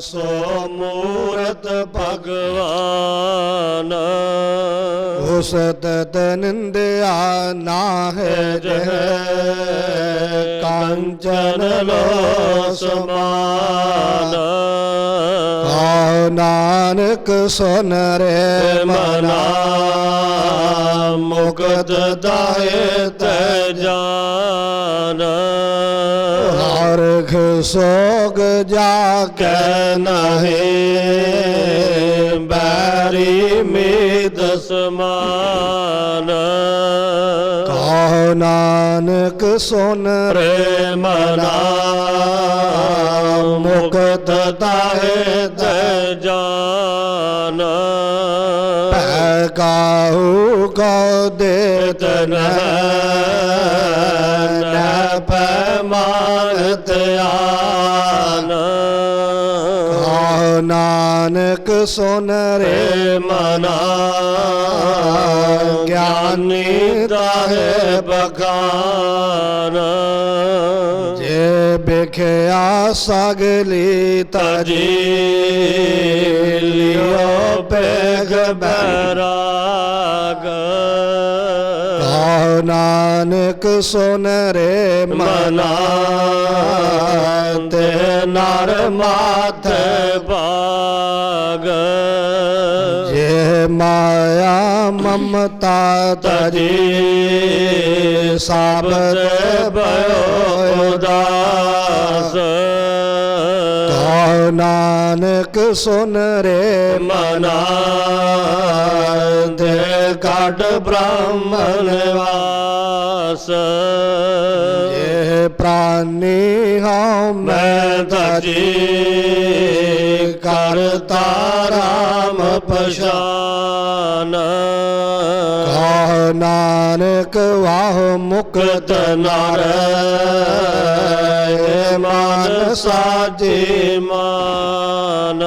ਸੋ ਮੂਰਤ ਭਗਵਾਨ ਉਸ ਤਤ ਨਿੰਦਿਆ ਨਾਹਿ ਜਹ ਕੰਚਨ ਲੋ ਸਮਾਨ ਕਹੋ ਨਾਨਕ ਸੁਨ ਰੇ ਮਨਾ ਮੁਕਤ ਦਾਏ ਤੈ ਜਾਨ ਹਰਖ ਸੋਗ ਜਾ ਕੇ ਨਹੀਂ ਬੈਰੀ ਮੀਤ ਸਮਾਨ ਕਹੋ ਨਾਨਕ ਸੁਨ ਰੇ ਮਨਾ ਮੁਕਤ ਦਾਏ ਤੈ ਜਾਨ ਭੈ ਕਾਹੂ ਕਉ ਦੇਤ ਨਹਿ ਪੈ ਮਾਨਤ ਆਨ ਕਹੋ ਨਾਨਕ ਸੁਨ ਰੇ ਮਨਾ ਗਿਆਨੀ ਦਾਹੇ ਬਖਾਨ ਜੇ ਬਿਖਿਆ ਸਗਲੀ ਤਜੀ ਲਿਓ ਬੇਗ ਬੈਰਾਗ ਕਹੋ ਨਾਨਕ ਸੁਨ ਰੇ ਮਨਾ ਤੇ ਨਰ ਮਾਥੇ ਬਾਗ ਜੇ ਮਾਇਆ ਮਮਤਾ ਤਜੀ ਸਾਬਤ भयो ਉਦਾਸ ਕਹੋ ਨਾਨਕ ਸੁਨ ਰੇ ਮਨਾ ਦੇ ਕੱਢ ਬ੍ਰਹਮਨ ਵਾਸ ਜੇ ਪ੍ਰਾਨੀ ਹਉ ਮੈਂ ਤਜੀ ਕਰਤਾ ਰਾਮ ਪਛਾਨ ਕਹੋ ਨਾਨਕ ਵਾਹ ਮੁਕਤ ਨਰ ਮਨ ਸਾਜੀ ਮਾਨ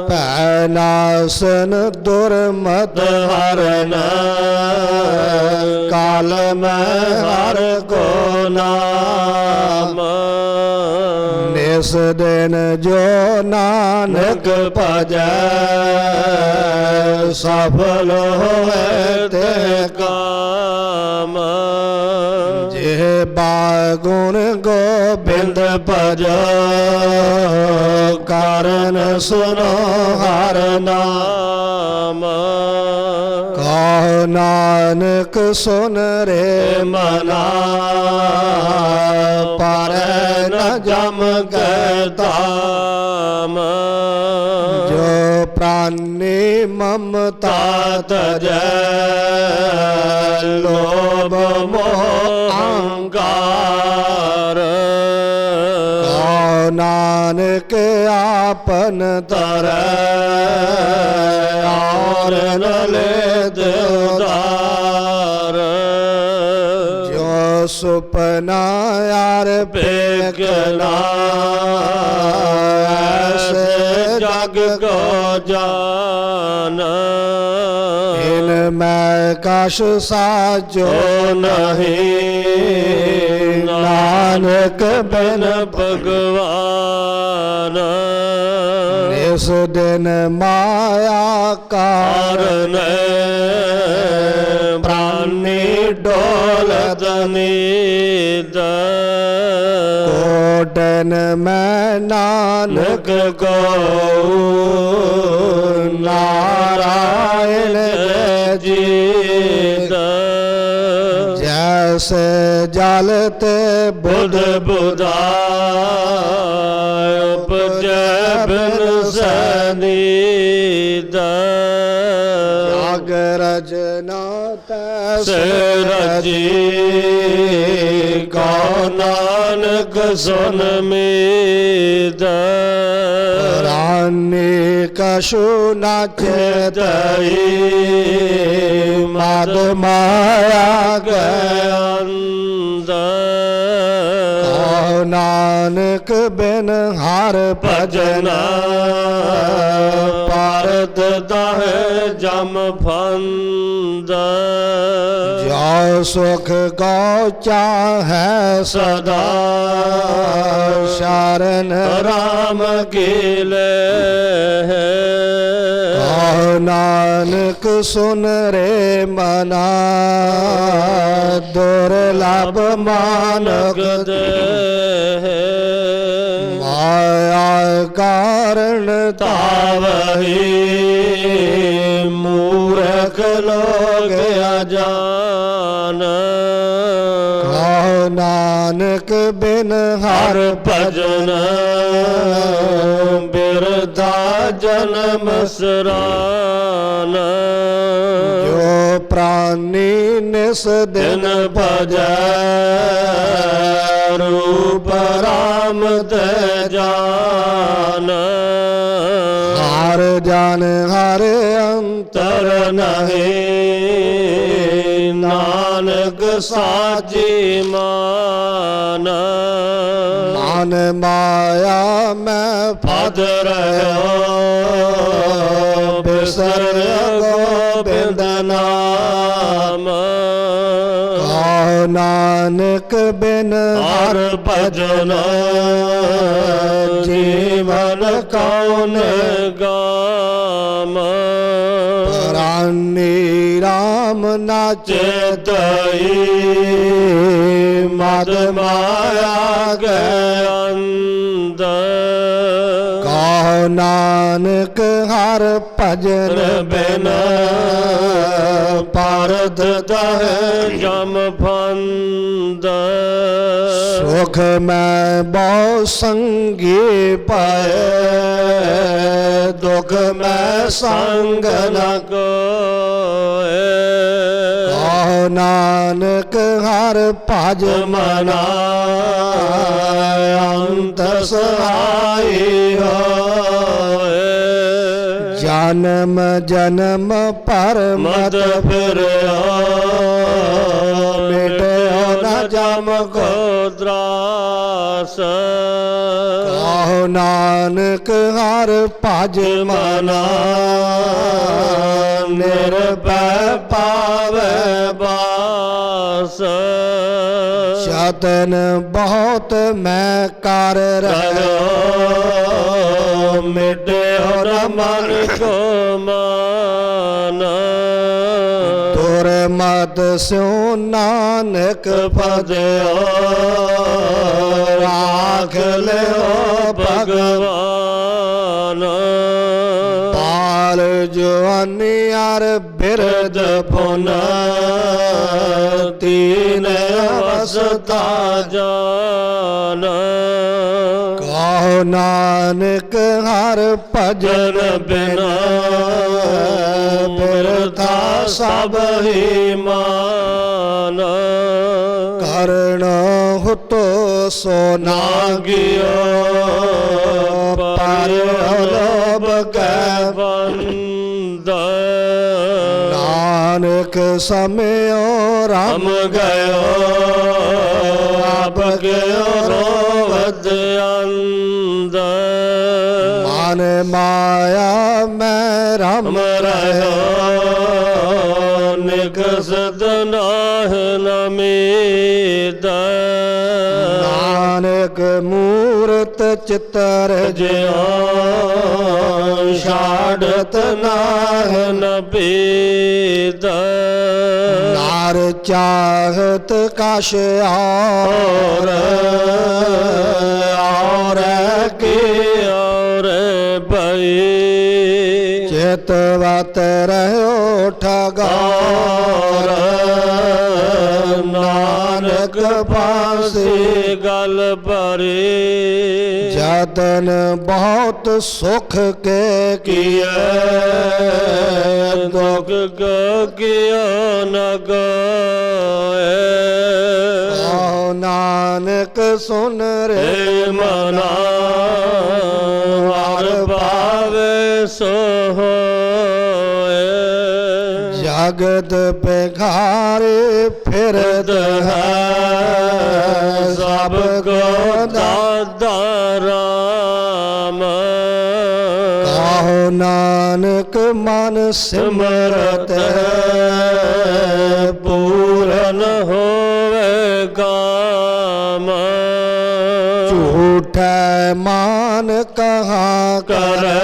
ਭੈ ਨਾਸਨ ਦੁਰਮਤ ਹਰਨ ਕਾਲ ਮੈਂ ਹਰ ਕੋ ਨਾਮ ਨਿਸ ਦਿਨ ਜੋ ਨਾਨਕ ਭਜੈ ਸਫਲ ਹੋਏ ਤੇ ਕਾਮ ਜੇ ਬਾਗੁਣ ਗੋਬਿੰਦ ਭਜੋ ਕਾਰਨ ਸੁਨੋ ਹਰ ਨਾਮ ਕਹੋ ਨਾਨਕ ਸੁਨ ਰੇ ਮਨਾ ਪਾਰੈ ਨ ਜਮ ਕੈ ਤਾਮ ਜੋ ਪ੍ਰਾਨੀ ਮਮਤਾ ਤਜੈ ਲੋਭ ਮੋਹ ਅਹੰਕਾਰ ਕਹੋ ਨਾਨਕ ਆਪਨ ਤਰੈ ਔਰ ਨ ਲੈ ਦਿਉਦਾਰ ਜੋ ਸੁਪਨਾ ਯਾਰ ਪੇਖਣਾ ਐਸੇ ਜਗ ਕੋ ਜਾਨ ਇਨ ਮੈਂ ਕਛ ਸਾਜੋ ਨਹੀਂ ਨਾਨਕ ਬਿਨ ਭਗਵਾਨ ਇਸ ਦਿਨ ਮਾਇਆ ਕਾਰਨ ਪ੍ਰਾਨੀ ਡੋਲਤ ਨੀਦ ਕੋਟਨ ਮੈਂ ਨਾਨਕ ਕੋ ਨਾਰਾਇਣ ਦੇ ਜੀਤ ਜੈਸੇ ਜਲ ਤੇ ਬੁੱਧ ਬੁਧਾ ਉਪਜੈ ਬਿਨ ਸਨੀਦ ਜਾਗ ਰਜਨਾ ਤੈ ਰਜੀ ਕਉ ਨਾਨਕ ਸੁਨ ਮੀਦ ਰਾਨੀ ਕਛੂ ਨਾਚੇ ਦਈ ਮਦ ਮਾਇਆ ਗਏ ਅੰਦਰ ਕਹੋ ਨਾਨਕ ਨਾਨਕ ਬਿਨ ਹਰ ਭਜਨ ਭਾਰਤ ਦਾਹੇ ਜਮ ਫੰਦ ਜੋ ਸੁਖ ਕੋ ਚਾਹੈ ਸਦਾ ਸ਼ਰਨ ਰਾਮ ਕੀਲੇ ਕਹੋ ਨਾਨਕ ਸੁਨ ਰੇ ਮਨਾ ਦੁਰਲਭ ਮਾਨਕ ਦੇ ਮਾਇਆ ਕਾਰਣ ਤਾਵਹੀ ਮੂਰਖ ਲੋਗ ਅਜਾਨ ਕਹੋ ਨਾਨਕ ਬਿਨ ਹਰ ਭਜਨ ਬਿਰਧਾ ਜਨਮ ਸਰਾਨ ਜੋ ਪ੍ਰਾਨੀ ਨਿਸ ਦਿਨ ਦਿਨ ਭਜੈ ਰੂਪ ਰਾਮ ਤੇ ਜਾਨ ਹਰ ਜਨ ਹਰ ਅੰਤਰ ਤਰ ਨਹੀਂ ਨਾਨਕ ਸਾਚੀ ਮਾਨ ਮਨ ਮਾਇਆ ਮੈਂ ਪਦ ਰਹਿਓ ਬਿਸਰ ਗੋਬਿੰਦ ਨਾਮ ਕਹੋ ਨਾਨਕ ਬਿਨ ਹਰ ਭਜਨ ਜੀਵਨ ਕੌਣ ਗਾਮ ਪ੍ਰਾਨੀ ਰਾਮ ਨਾਚੇ ਚੇਤਈ ਮਦ ਮਾਇਆ ਗਏ ਅੰਦਰ ਕਹੋ ਨਾਨਕ ਹਰ ਭਜਨ ਬਿਨ ਭਾਰਤ ਦਹਿ ਜਮ ਫੰਦ ਸੁਖ ਮੈਂ ਬਹੁ ਸੰਗੀ ਪਾਏ ਦੁਖ ਮੈਂ ਸੰਗ ਨ ਕੋਏ ਕਹੋ ਨਾਨਕ ਹਰ ਭਜ ਮਨਾ ਅੰਤ ਸਹਾਈ ਹੋਏ ਜਨਮ ਜਨਮ ਪਰ ਮਦ ਮਤ ਫਿਰਿਓ ਮਿਟਿਓ ਨ ਜਮ ਕੋ ਦਰਾਸ ਕਹੋ ਨਾਨਕ ਹਰ ਭਜ ਮਨਾ ਨਿਰਭੈ ਪਾਵੈ ਬਾਸ ਯਤਨ ਬਹੁਤ ਮੈਂ ਕਰ ਰਹਿ ਕਰੋ ਮਿਟਿਓ ਨ ਮਨ ਕੋ ਮਾਨ ਤੁਰ ਮਤ ਸਿਉ ਨਾਨਕ ਪਦਿਓ ਰਾਖ ਲਿਓ ਭਗਵਾਨ ਪਾਲ ਜਵਾਨੀ ਅਰ ਬਿਰਦ ਪੁਨ ਤੀਨ ਅਵਸਥਾ ਜਾਨ ਕਹੋ ਨਾਨਕ ਹਰ ਭਜਨ ਜਨ ਬਿਨਾ ਬਿਰਥਾ ਸਭ ਹੀ ਮਾਨ ਕਰਣ ਹੁਤੋ ਸੋ ਨਾਗਿਓ ਪਰ ਲੋਭ ਕੈ ਬੰਦ ਨਾਨਕ ਸਮਿਓ ਰਾਮ ਹਮ ਗਇਓ ਆਪ ਗਇਓ ਰੋਵਤ ਅੰਦ ਮਨ ਮਾਇਆ ਮੈਂ ਰਾਮ ਹਮ ਰਹਿਓ ਨਿਕਸਤ ਨਾਹ ਨਮੀਦ ਨਾਨਕ ਮੂਰਤ ਚਿਤਰ ਜਿਉ ਛਾੜਤ ਨਾਹ ਨਬੀਦ ਨਾਰ ਚਾਹਤ ਕਸ਼ ਔਰ ਕੀ ਔਰ ਭਈ ਚਿਤਵਤ ਰਹਿਓ ਠਗਾਰ ਨਾਨਕ ਪਾਸੇ ਗਲ ਭਰੀ ਜਤਨ ਬਹੁਤ ਸੁਖ ਕੇ ਕੀਏ ਦੁਖ ਕਿਉ ਨ ਗਏ ਕਹੋ ਨਾਨਕ ਸੁਨ ਰੇ ਏ ਮਨਾ ਹਰ ਭਾਵੇ ਸੋ ਹੋਏ ਜਗਤ ਬਿਖਾਰੇ ਫਿਰਦ ਫਿਰਦ ਹੈ ਸਭ ਕੋ ਦਾਨ ਸਦਾ ਰਾਮ ਕਾਹੋ ਨਾਨਕ ਮਨ ਸਿਮਰਤ ਪੂਰਨ ਹੋਵੇ ਕਾਮ ਝੂਠੈ ਮਾਨ ਕਹਾ ਕਰੈ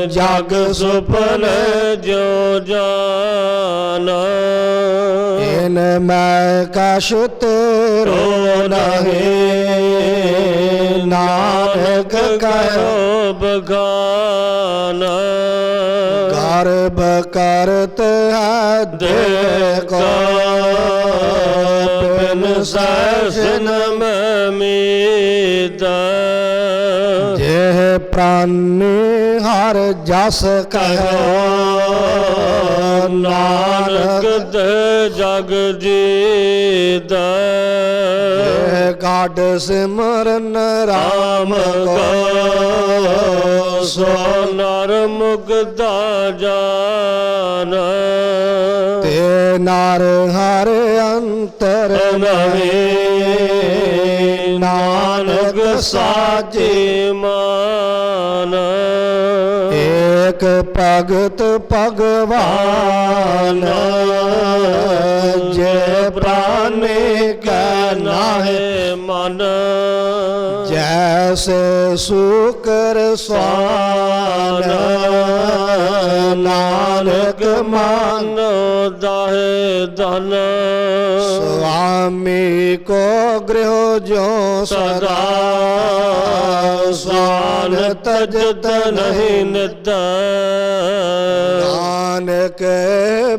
ਜਗ ਸੁਪਨ ਜੋ ਜਾਨ ਇਨ ਮੈਂ ਕਛ ਤੇਰੋ ਨਹੀਂ ਨਾਨਕ ਕਹਿਓ ਬਗਾਨ ਗਰਭ ਕਰਤ ਹੈ ਦੇਖੋ ਬਿਨ ਸੈਸਨ ਮੈਂ ਮੀਤ ਜੇ ਪ੍ਰਾਨੀ ਹਰ ਜਸ ਕਹਿਓ ਨਾਨਕ ਤੇ ਜਗ ਜੀਤ ਜੇ ਗਾਢ ਸਿਮਰਨ ਰਾਮ ਕੋ ਸੋ ਨਰ ਮੁਕਤਾ ਜਾਨ ਤੇ ਨਰ ਹਰ ਅੰਤਰ ਨਵੇਂ ਨਾਨਕ ਸਾਚੇ ਮਾਨ ਏਕ ਭਗਤ ਭਗਵਾਨ ਜੇ ਪ੍ਰਾਨੇ ਕੈ ਨਾਹਿ ਮਨ ਜੈਸੇ ਸੂਕਰ ਸਵਾਨ ਨਾਨਕ ਮਨ ਦਾਹੇ ਧਨ स्वामी को गृह जो ਸਦਾ ਸਾਨ ਤਜਤ ਨਹੀਂ ਨਿਤ नानक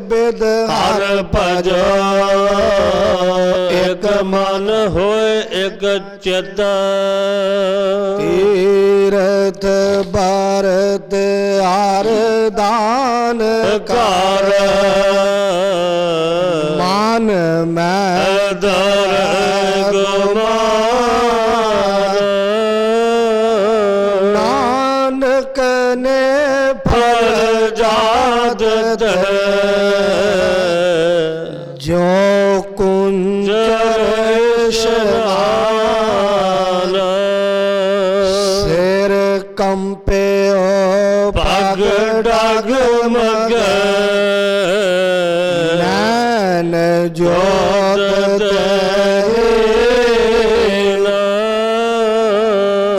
बिद ਹਰ ਭਜੋ ਇਕ ਮਨ ਹੋਏ ਇਕ ਚਿਤ तीर्थ भारत आर दान ਕਰ मान मैं ਦਰ ਗੁਮਾਨ नानक ने ਫਲ ਜਾਤ ਤੇ जो कुंज ਸ਼ਨਾਨ सिर कंपे ਪਗ ਡਗ ਮਗ नैन जोत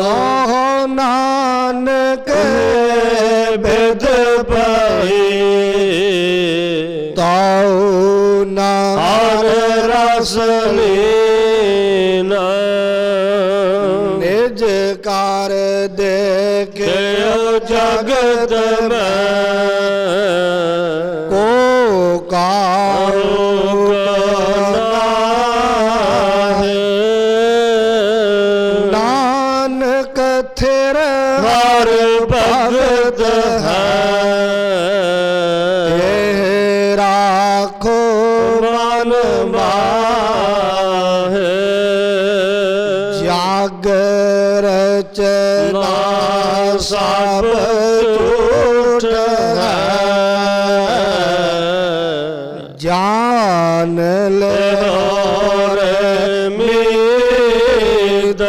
कहो नानक ਬਿਦ ਪਈ ताऊ ना ਹਰ ਰਸ ਲੀਨਾ निज कार देखे ਕਿਉ ਜਗਤ ਮੈਂ को काहू नानक थिर ਹਰ ਭਗਤ ਹੈ ਇਹ ਰਾਖੋ ਮਨ ਮਾਹੇ ਜਗ ਰਚਨਾ ਸਭ ਝੂਠ ਹੈ ਜਾਨ ਲੈ ਹੋਰ ਮੀਤ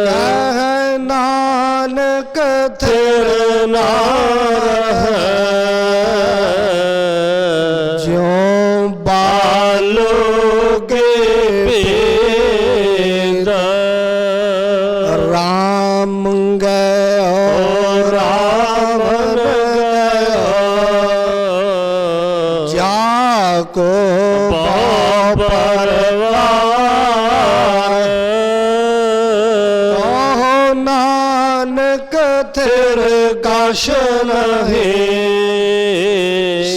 ਕਹਿ ਨਾਨਕ ਥਿਰ ਨਾ ਰਹੈ ਜਿਉ ਬਾਲੋ ਕੇ ਭੇਦ ਰਾਮ ਗਇਓ ਰਾਮਨ ਜਾ ਕੋ ਪਰਵਾਰ ਕਹੋ ਨਾਨਕ ਥਿਰ ਕਛ ਨਹੀਂ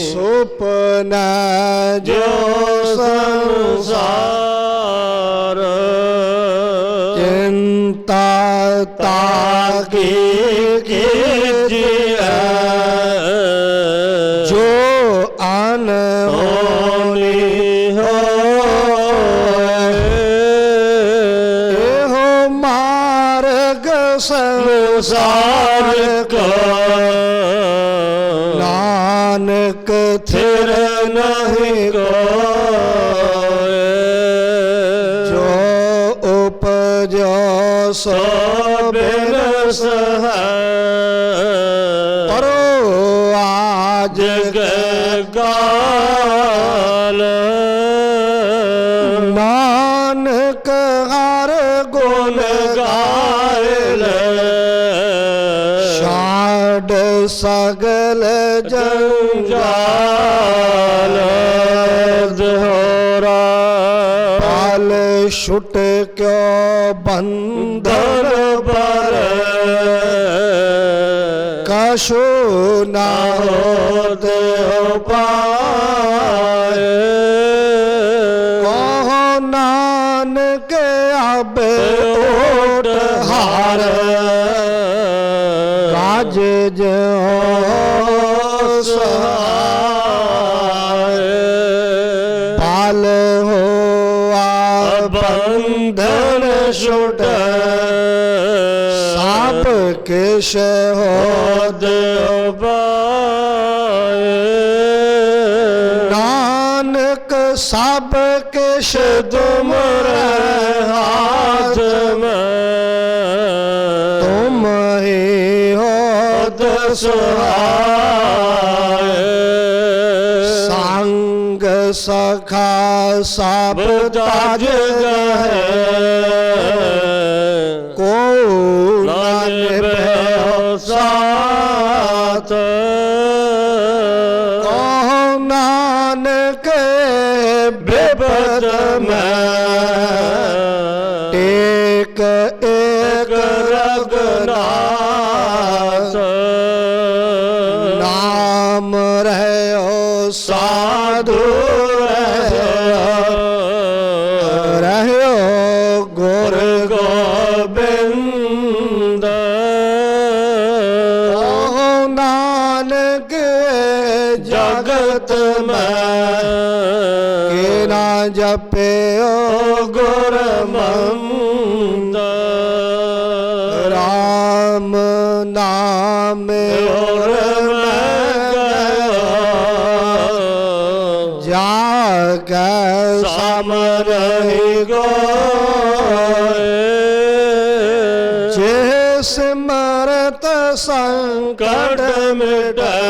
ਸੁਪਨਾ ਜੋ ਸੰਸਾਰ ਚਿੰਤਾ ਤਾਕੀ ਕੀਜੀਐ ਜੋ ਅਨਹੋਣੀ ਇਹੋ ਮਾਰਗ ਸੰਸਾਰ ਕਾ ਨਾਨਕ ਥਿਰ ਨਹੀਂ ਕੋਏ ਜੋ ਸੋ ਬਿਨਸ ਹੈ ਪਰੋ ਆਜ ਜਗਾਲ ਨਾਨਕ ਹਰ ਗੁਣ ਗਾਇ ਲੈ ਛਾੜ ਸਗਲ ਜੰਜਾਲ ਦੋਹਰਾ ਪਾਲ ਛੁਟ ਕਿਉ ਬੰਧਨ ਪਰ ਕਛੂ ਨਾ ਹੋਤ ਉਪਾਇ ਕਹੋ ਨਾਨਕ ਆਬੇ ਓਟ ਹਾਰ ਕਾਜ ਜੋ ਸਹਾਇ ਪਾਲ ਹੋਆ ਬੰਧਨ ਛੁਟ ਸਭ ਕਿਛ ਹੋਦ ਉਪਾਇ ਨਾਨਕ ਸਭ ਕਿਛ ਤੁਮਰੇ ਹਾਥ ਤੁਮ ਹੀ ਹੋਤ ਸਹਾਇ ਸੰਗ ਸਖਾ ਸਭ ਤਾਜ ਤਜ ਗਹਿ ਕੋ ਨਾਨਕ ਭਇਓ ਸਾਥ ਕਹੋ ਨਾਨਕ ਬਿਪਤ ਮੈਂ ਟੇਕ ਏਕ ਰਗਨਾਥ ਨਾਮ ਰਹਿਓ ਸਾਧੂ ਰਹਿਓ ਗੁਰ ਗੋਬਿੰਦ ਕਹੋ ਨਾਨਕ ਜਗਤ ਮੈਂ ਕੇ ਨਾ ਜਪਿਓ ਗੁਰਮੰਦ ਰਾਮ ਨਾਮ ਔਰ ਜਾ ਕੈ ਸਮਰਹਿ ਗੋਏ ਜੇ ਸਿਮਰਤ ਸੰਕਟ ਮਿਟੈ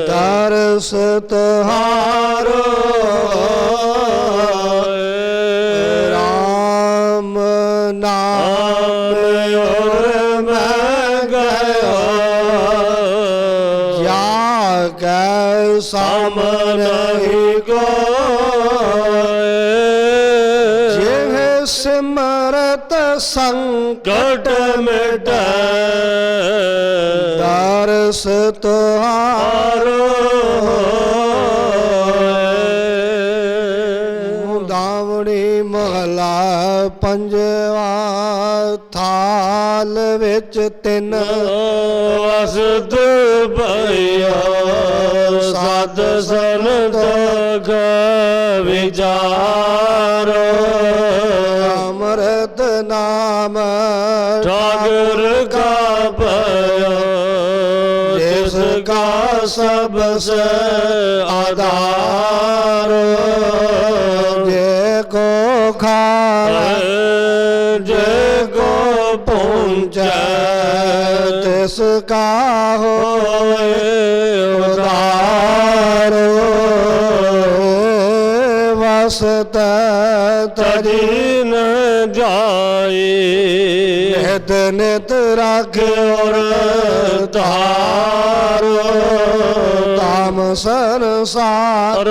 ਦਰਸ ਤੁਹਾਰੋ ਰਾਮ ਨਾਮ ਔਰ ਮੈਂ ਗਇਆ ਜਾ ਕੈ ਸਮਰਹਿ ਗੋਏ ਜਿਹ ਸਿਮਰਤ ਸੰਕਟ ਕਟ ਮਿਟੈ ਦਰਸ ਤੁਹਾਰੋ ਦਾਵਣੀ ਮਹਲਾ ਪੰਜਵਾ ਥਾਲ ਵਿੱਚ ਤਿੰਨ ਵਸਦ ਭਇਆ ਸਤ ਸੰਤ ਵਿਚਾਰੋ ਅੰਮ੍ਰਿਤ ਨਾਮ ਠਾਕੁਰ ਕਾ ਭਇਆ ਜਿਸ ਕਾ ਸਭ ਸੇ ਆਧਾਰ ਜੇ ਕੋ ਖਾਵੇ ਜੇ ਕੋ ਪਹੁੰਚੈ ਤਿਸ ਕਾ ਹੋਏ ਉਦਾਰ ਵਸਤ ਤਜੀ ਤਜੀ ਨ ਜਾਏ ਨਿਤ ਨਿਤ ਰਾਖਿ ਔਰ ਤਾਰੋ ਤਾਮ ਸੰਸਾਰ ਔਰ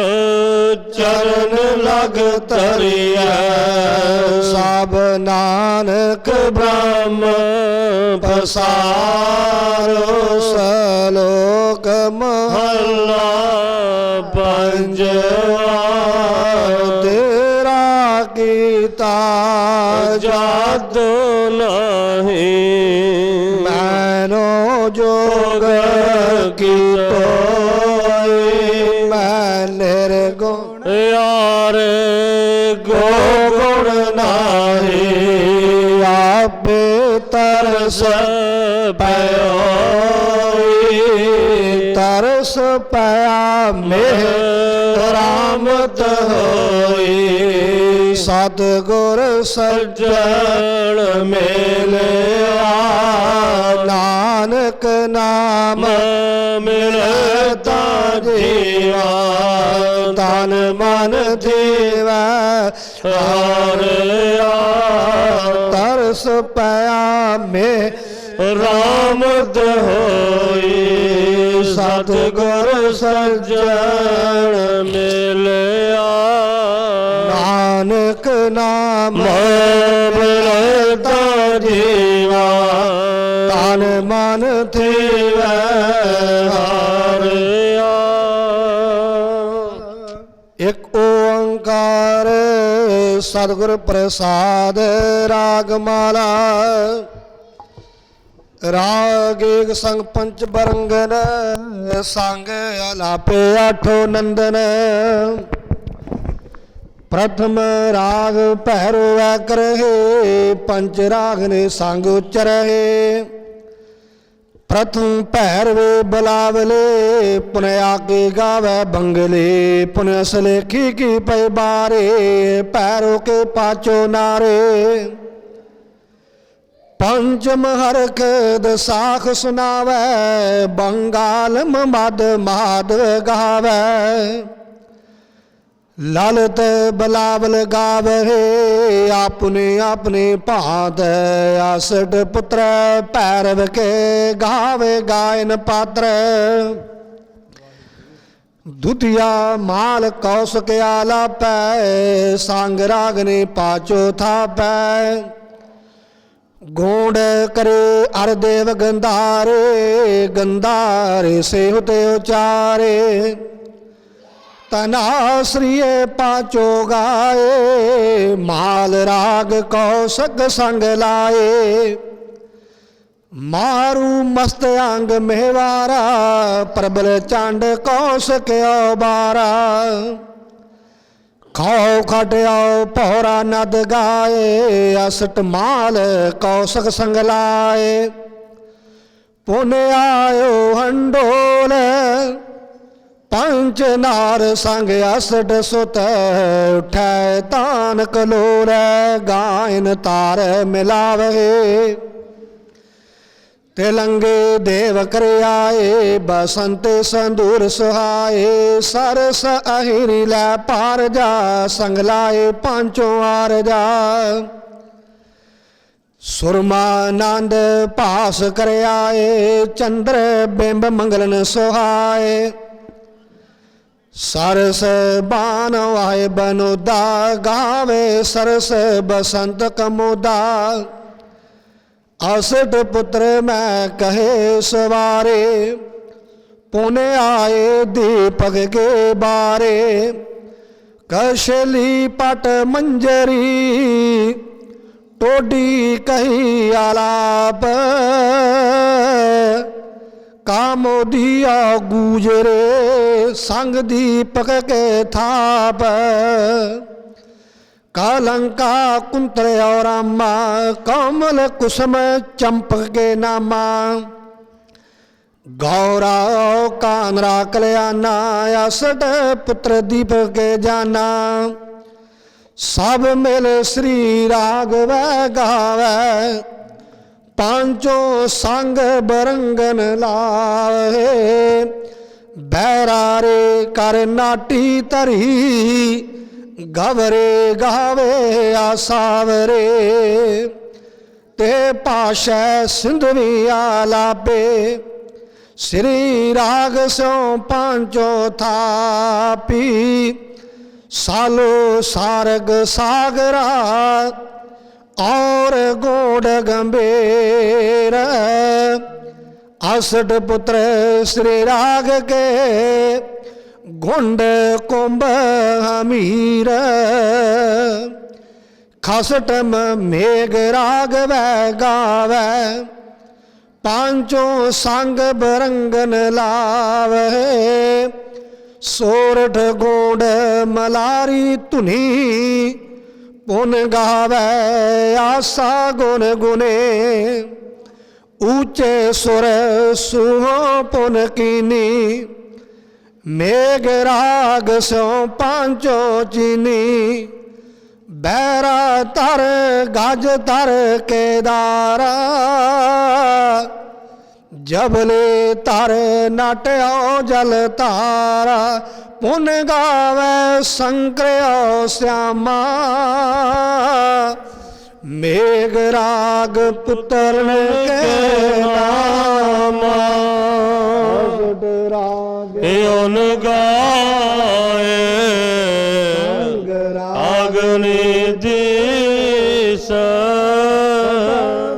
ਚਰਨ ਲਗ ਤਰੀਐ ਸਭ ਨਾਨਕ ਬ੍ਰਹਮ ਪਸਾਰੋ ਸਲੋਕ ਮਹੱਲਾ ਪੰਜਵਾ ਤੇਰਾ ਕੀਤਾ ਜਾਦੂ ਨਹੀਂ ਮੈਨੋ ਜੋਗ ਕੀਤੋਇ ਮੈਂ ਨਿਰਗੁਣ ਯਾਰ ਗੋ ਗੁਣ ਨਾਹੀ ਆਪੇ ਤਰਸ ਪਇਓਈ ਤਰਸ ਪਿਆ ਮੇਹ ਰਾਮਤ ਹੋਈ ਸਤਿਗੁਰ ਸੱਜਣ ਮਿਲਿਆ ਨਾਨਕ ਨਾਮ ਮਿਲਤਾ ਜੀਵਾ ਤਨ ਮਨ ਜੀਵੈ ਹਾਰਿਆ ਤਰਸ ਪਿਆ ਮੇ ਰਾਮਦ ਹੋਈ ਸਤਿਗੁਰ ਸੱਜਣ ਮਿਲਿਆ ਨਾਨਕ ਨਾਮ ਮਿਲਤਾ ਜੀਵਾ ਤਨ ਮਨ ਜੀਵੈ ਹਾਰਿਆ ਇੱਕ ਓੰਕਾਰ ਸਤਿਗੁਰ ਪ੍ਰਸਾਦ ਰਾਗ ਮਾਲਾ ਰਾਗ ਏਕ ਸੰਗ ਪੰਚ ਬਰੰਗਨ ਸੰਗ ਆਲਾਪੇ ਆਠੋ ਨੰਦਨ ਪ੍ਰਥਮ ਰਾਗ ਭੈਰੋ ਕਰਹਿ ਪੰਚ ਰਾਗ ਨੇ ਸੰਗ ਉਚਰਹਿ ਪ੍ਰਥਮ ਭੈਰਵੇ ਬਲਾਵਲੇ ਪੁਨ ਆਗੇ ਗਾਵੇ ਬੰਗਲੇ ਪੁਨ ਅਸਲੇਖੀ ਕੀ ਪੈ ਬਾਰੇ ਭੈਰੋ ਕੇ ਪਾਚੋ ਨਾਰੇ ਪੰਚਮ ਹਰਖ ਦਸਾਖ ਸੁਨਾਵੈ ਬੰਗਾਲ ਮਦ ਮਾਧਵ ਗਾਵੈ ਲਲਤ ਬਲਾਵਲ ਗਾਵਹਿ ਆਪਨੇ ਆਪਨੇ ਭਾਂਤ ਆਸਟ ਪੁੱਤਰ ਭੈਰਵ ਕੇ ਗਾਵੇ ਗਾਇਨ ਪਾਤਰ ਦੁਤੀਆ ਮਾਲ ਕੌਸਕ ਆਲਾਪੈ ਸੰਗ ਰਾਗ ਨੇ ਪਾਚੋ ਥਾਪੈ ਗੋਂਡ ਕਰੇ ਅਰ ਦੇਵ ਗੰਧਾਰੇ ਗੰਧਾਰੇ ਸੇਹੁਤੇ ਉਚਾਰੇ ਤਨਾਸਰੀਏ ਪਾਚੋ ਗਾਏ ਮਾਲ ਰਾਗ ਕੌਸਕ ਸੰਗ ਲਾਏ ਮਾਰੂ ਮਸਤ ਅੰਗ ਮਹਿਵਾਰਾ ਪ੍ਰਬਲ ਚੰਡ ਕੌਸਕ ਔਬਾਰਾ ਖਾਓ ਖਟਿਆਓ ਪੌਰਾ ਨਦ ਗਾਏ ਅਸਟ ਮਾਲ ਕੌਸਕ ਸੰਗ ਲਾਏ ਪੁਨ ਆਇਓ ਹੰਡੋਲ ਪੰਚ ਨਾਰ ਸੰਗ ਅਸਟ ਸੁਤ ਉਠੈ ਤਾਨ ਕਲੋਰ ਗਾਇਨ ਤਾਰ ਮਿਲਾਵੇ ਤਿਲੰਗੇ ਦੇਵ ਕਰ ਆਏ ਬਸੰਤ ਸੰਦੂਰ ਸੁਹਾਏ ਸਰਸ ਅਹਿਰੀ ਲੈ ਪਾਰ ਜਾ ਸੰਗ ਲਾਏ ਪਾਂਚੋ ਆਰ ਜਾ ਸੁਰਮਾ ਆਨੰਦ ਭਾਸ ਕਰ ਆਏ ਚੰਦਰ ਬਿੰਬ ਮੰਗਲਨ ਸੁਹਾਏ सरस बान वाय बनोदा गावे सरस बसंत कमोदा असट पुत्र मैं कहे सवारे पुने आए दीपक के बारे कशली पट मंजरी टोडी कही आलाप कामोदिया गूजरे संग दीपक के थाप कालंका कुंत्र और अम्मा कमल कुसुम चंपक के नामा गौरा कानरा कल्याणा असट पुत्र दीपक के जाना सब मिल श्री राघव गावे पांचों संग बरंगन लावे बैरारे कर नाटी तरी गवरे गावे आसावरे ते पाशै सिंधवी आलापे श्री राग सो पांचों थापी सालो सारग सागरा और गोड गंभीर असट पुत्र श्री राग के गुंड कुंभ हमीर खसटम मेघ राग वै गावै पांचों संग बरंगन लावे सोरठ गोड मलारी धुनी पुन गावे आसा गुन गुने ऊंचे सुर सुहो पुन कीनी मेघ राग सो पांचो चीनी ਬਹਿਰਾ ਧਰ ਗਜ ਧਰ ਕੇਦਾਰਾ ਜਬਲੇ ਧਰ ਨਾਟਿਓ ਜਲ ਧਾਰਾ ਪੁਨ ਗਾਵੇ ਸੰਕਰਿਓ ਸਿਆਮਾ ਮੇਘ ਰਾਗ ਪੁੱਤਰਨ ਕੇ ਨਾਮਾ ਰਾਗ ਓਨ ਗਾਏ ਅਗਨੀ ਦੀਸ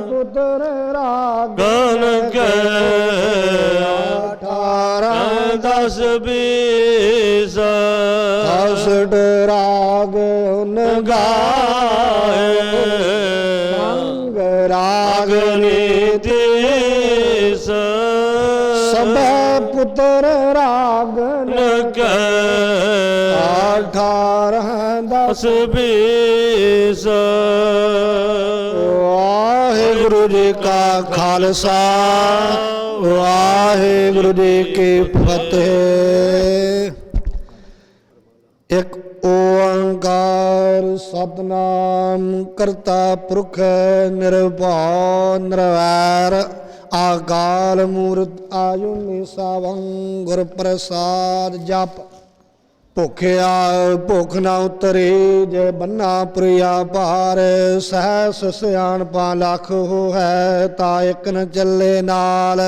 ਪੁੱਤਰ ਰਾਗ ਗਨ ਕੇ 18 ਦਸ ਬੀਸ ਹਸਟ ਰਾਗ ਉਨ ਗਾਏ ਸੰਗ ਰਾਗ ਅਗਨੀ ਦੀਸ ਸਭੈ ਪੁੱਤਰ ਰਾਗ ਨਕੈ 18 ਦਸ ਬੀਸ ਵਾਹਿਗੁਰੂ ਜੀ ਕਾ ਖਾਲਸਾ ਵਾਹਿਗੁਰੂ ਜੀ ਕੀ ਫਤਿਹ। ਇੱਕ ਓੰਕਾਰ ਸਤਨਾਮ ਕਰਤਾ ਪੁਰਖ ਨਿਰਭਉ ਨਿਰਵੈਰ ਆਕਾਲ ਮੂਰਤ ਆਜੂਨੀ ਸਾਵੰ ਗੁਰ ਪ੍ਰਸਾਦ ਜਪ ਭੁਖਿਆ ਭੁਖ ਨਾ ਉਤਰੇ ਜੇ ਬੰਨਾ ਪ੍ਰਿਆ ਭਾਰ ਸਹਸ ਸਿਆਣਪਾ ਲੱਖ ਹੋ ਹੈ ਤਾ ਇੱਕ ਨ ਚੱਲੇ ਨਾਲ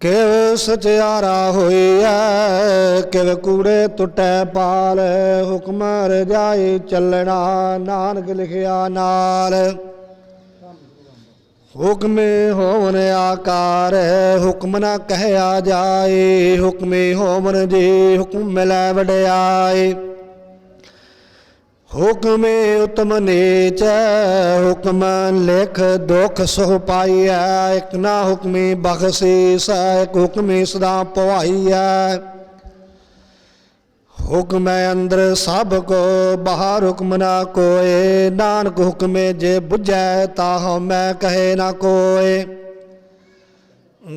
ਕਿਵ ਸਚਿਆਰਾ ਹੋਈਐ ਕਿਵ ਕੂੜੇ ਟੁੱਟੈ ਪਾਲ ਹੁਕਮ ਰਜਾਈ ਚੱਲਣਾ ਨਾਨਕ ਲਿਖਿਆ ਨਾਲ ਹੁਕਮੇ ਹੋਵਨ ਆਕਾਰ ਹੁਕਮ ਨਾ ਕਹਿਆ ਜਾਏ ਹੁਕਮੇ ਹੋਵਨ ਜੀ ਹੁਕਮ ਮਿਲੈ ਵਡਿਆਏ ਹੁਕਮੇ ਉਤਮ ਨੀਚ ਹੁਕਮ ਲਿਖ ਦੁਖ ਸੁਖ ਪਾਈਐ ਇੱਕ ਨਾ ਹੁਕਮੀ ਬਖਸ਼ੀਸ ਇੱਕ ਹੁਕਮੀ ਸਦਾ ਪਵਾਈਐ ਹੁਕਮ ਅੰਦਰ ਸਭ ਕੋ ਬਾਹਰ ਹੁਕਮ ਨਾ ਕੋਏ ਨਾਨਕ ਹੁਕਮੇ ਜੇ ਬੁਝੈ ਤਾ ਮੈਂ ਕਹੇ ਨਾ ਕੋਏ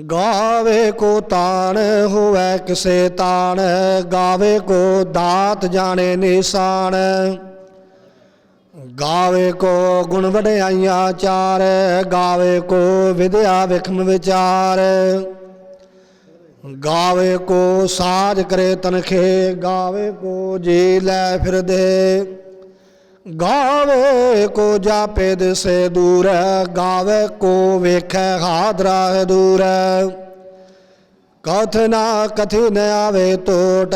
ਗਾਵੇ ਕੋ ਤਾਣ ਹੋਵੇ ਕਿਸੇ ਤਾਣ ਗਾਵੇ ਕੋ ਦਾਤ ਜਾਣੇ ਨਿਸ਼ਾਨ ਗਾਵੇ ਕੋ ਗੁਣ ਵਡਿਆਈਆਂ ਚਾਰ ਗਾਵੇ ਕੋ ਵਿਦਿਆ ਵਿਖਮ ਵਿਚਾਰ ਗਾਵੇ ਕੋ ਸਾਜ ਕਰੇ ਤਨਖੇ ਗਾਵੇ ਕੋ ਜੀ ਲੈ ਫਿਰਦੇ ਗਾਵੇ ਕੋ ਜਾਪੇ ਦਿਸੇ ਦੂਰ ਗਾਵੇ ਕੋ ਵੇਖੈ ਹਾਦਰਾ ਦੂਰ ਕਥ ਨਾ ਕਥੀ ਨ ਆਵੇ ਟੋਟ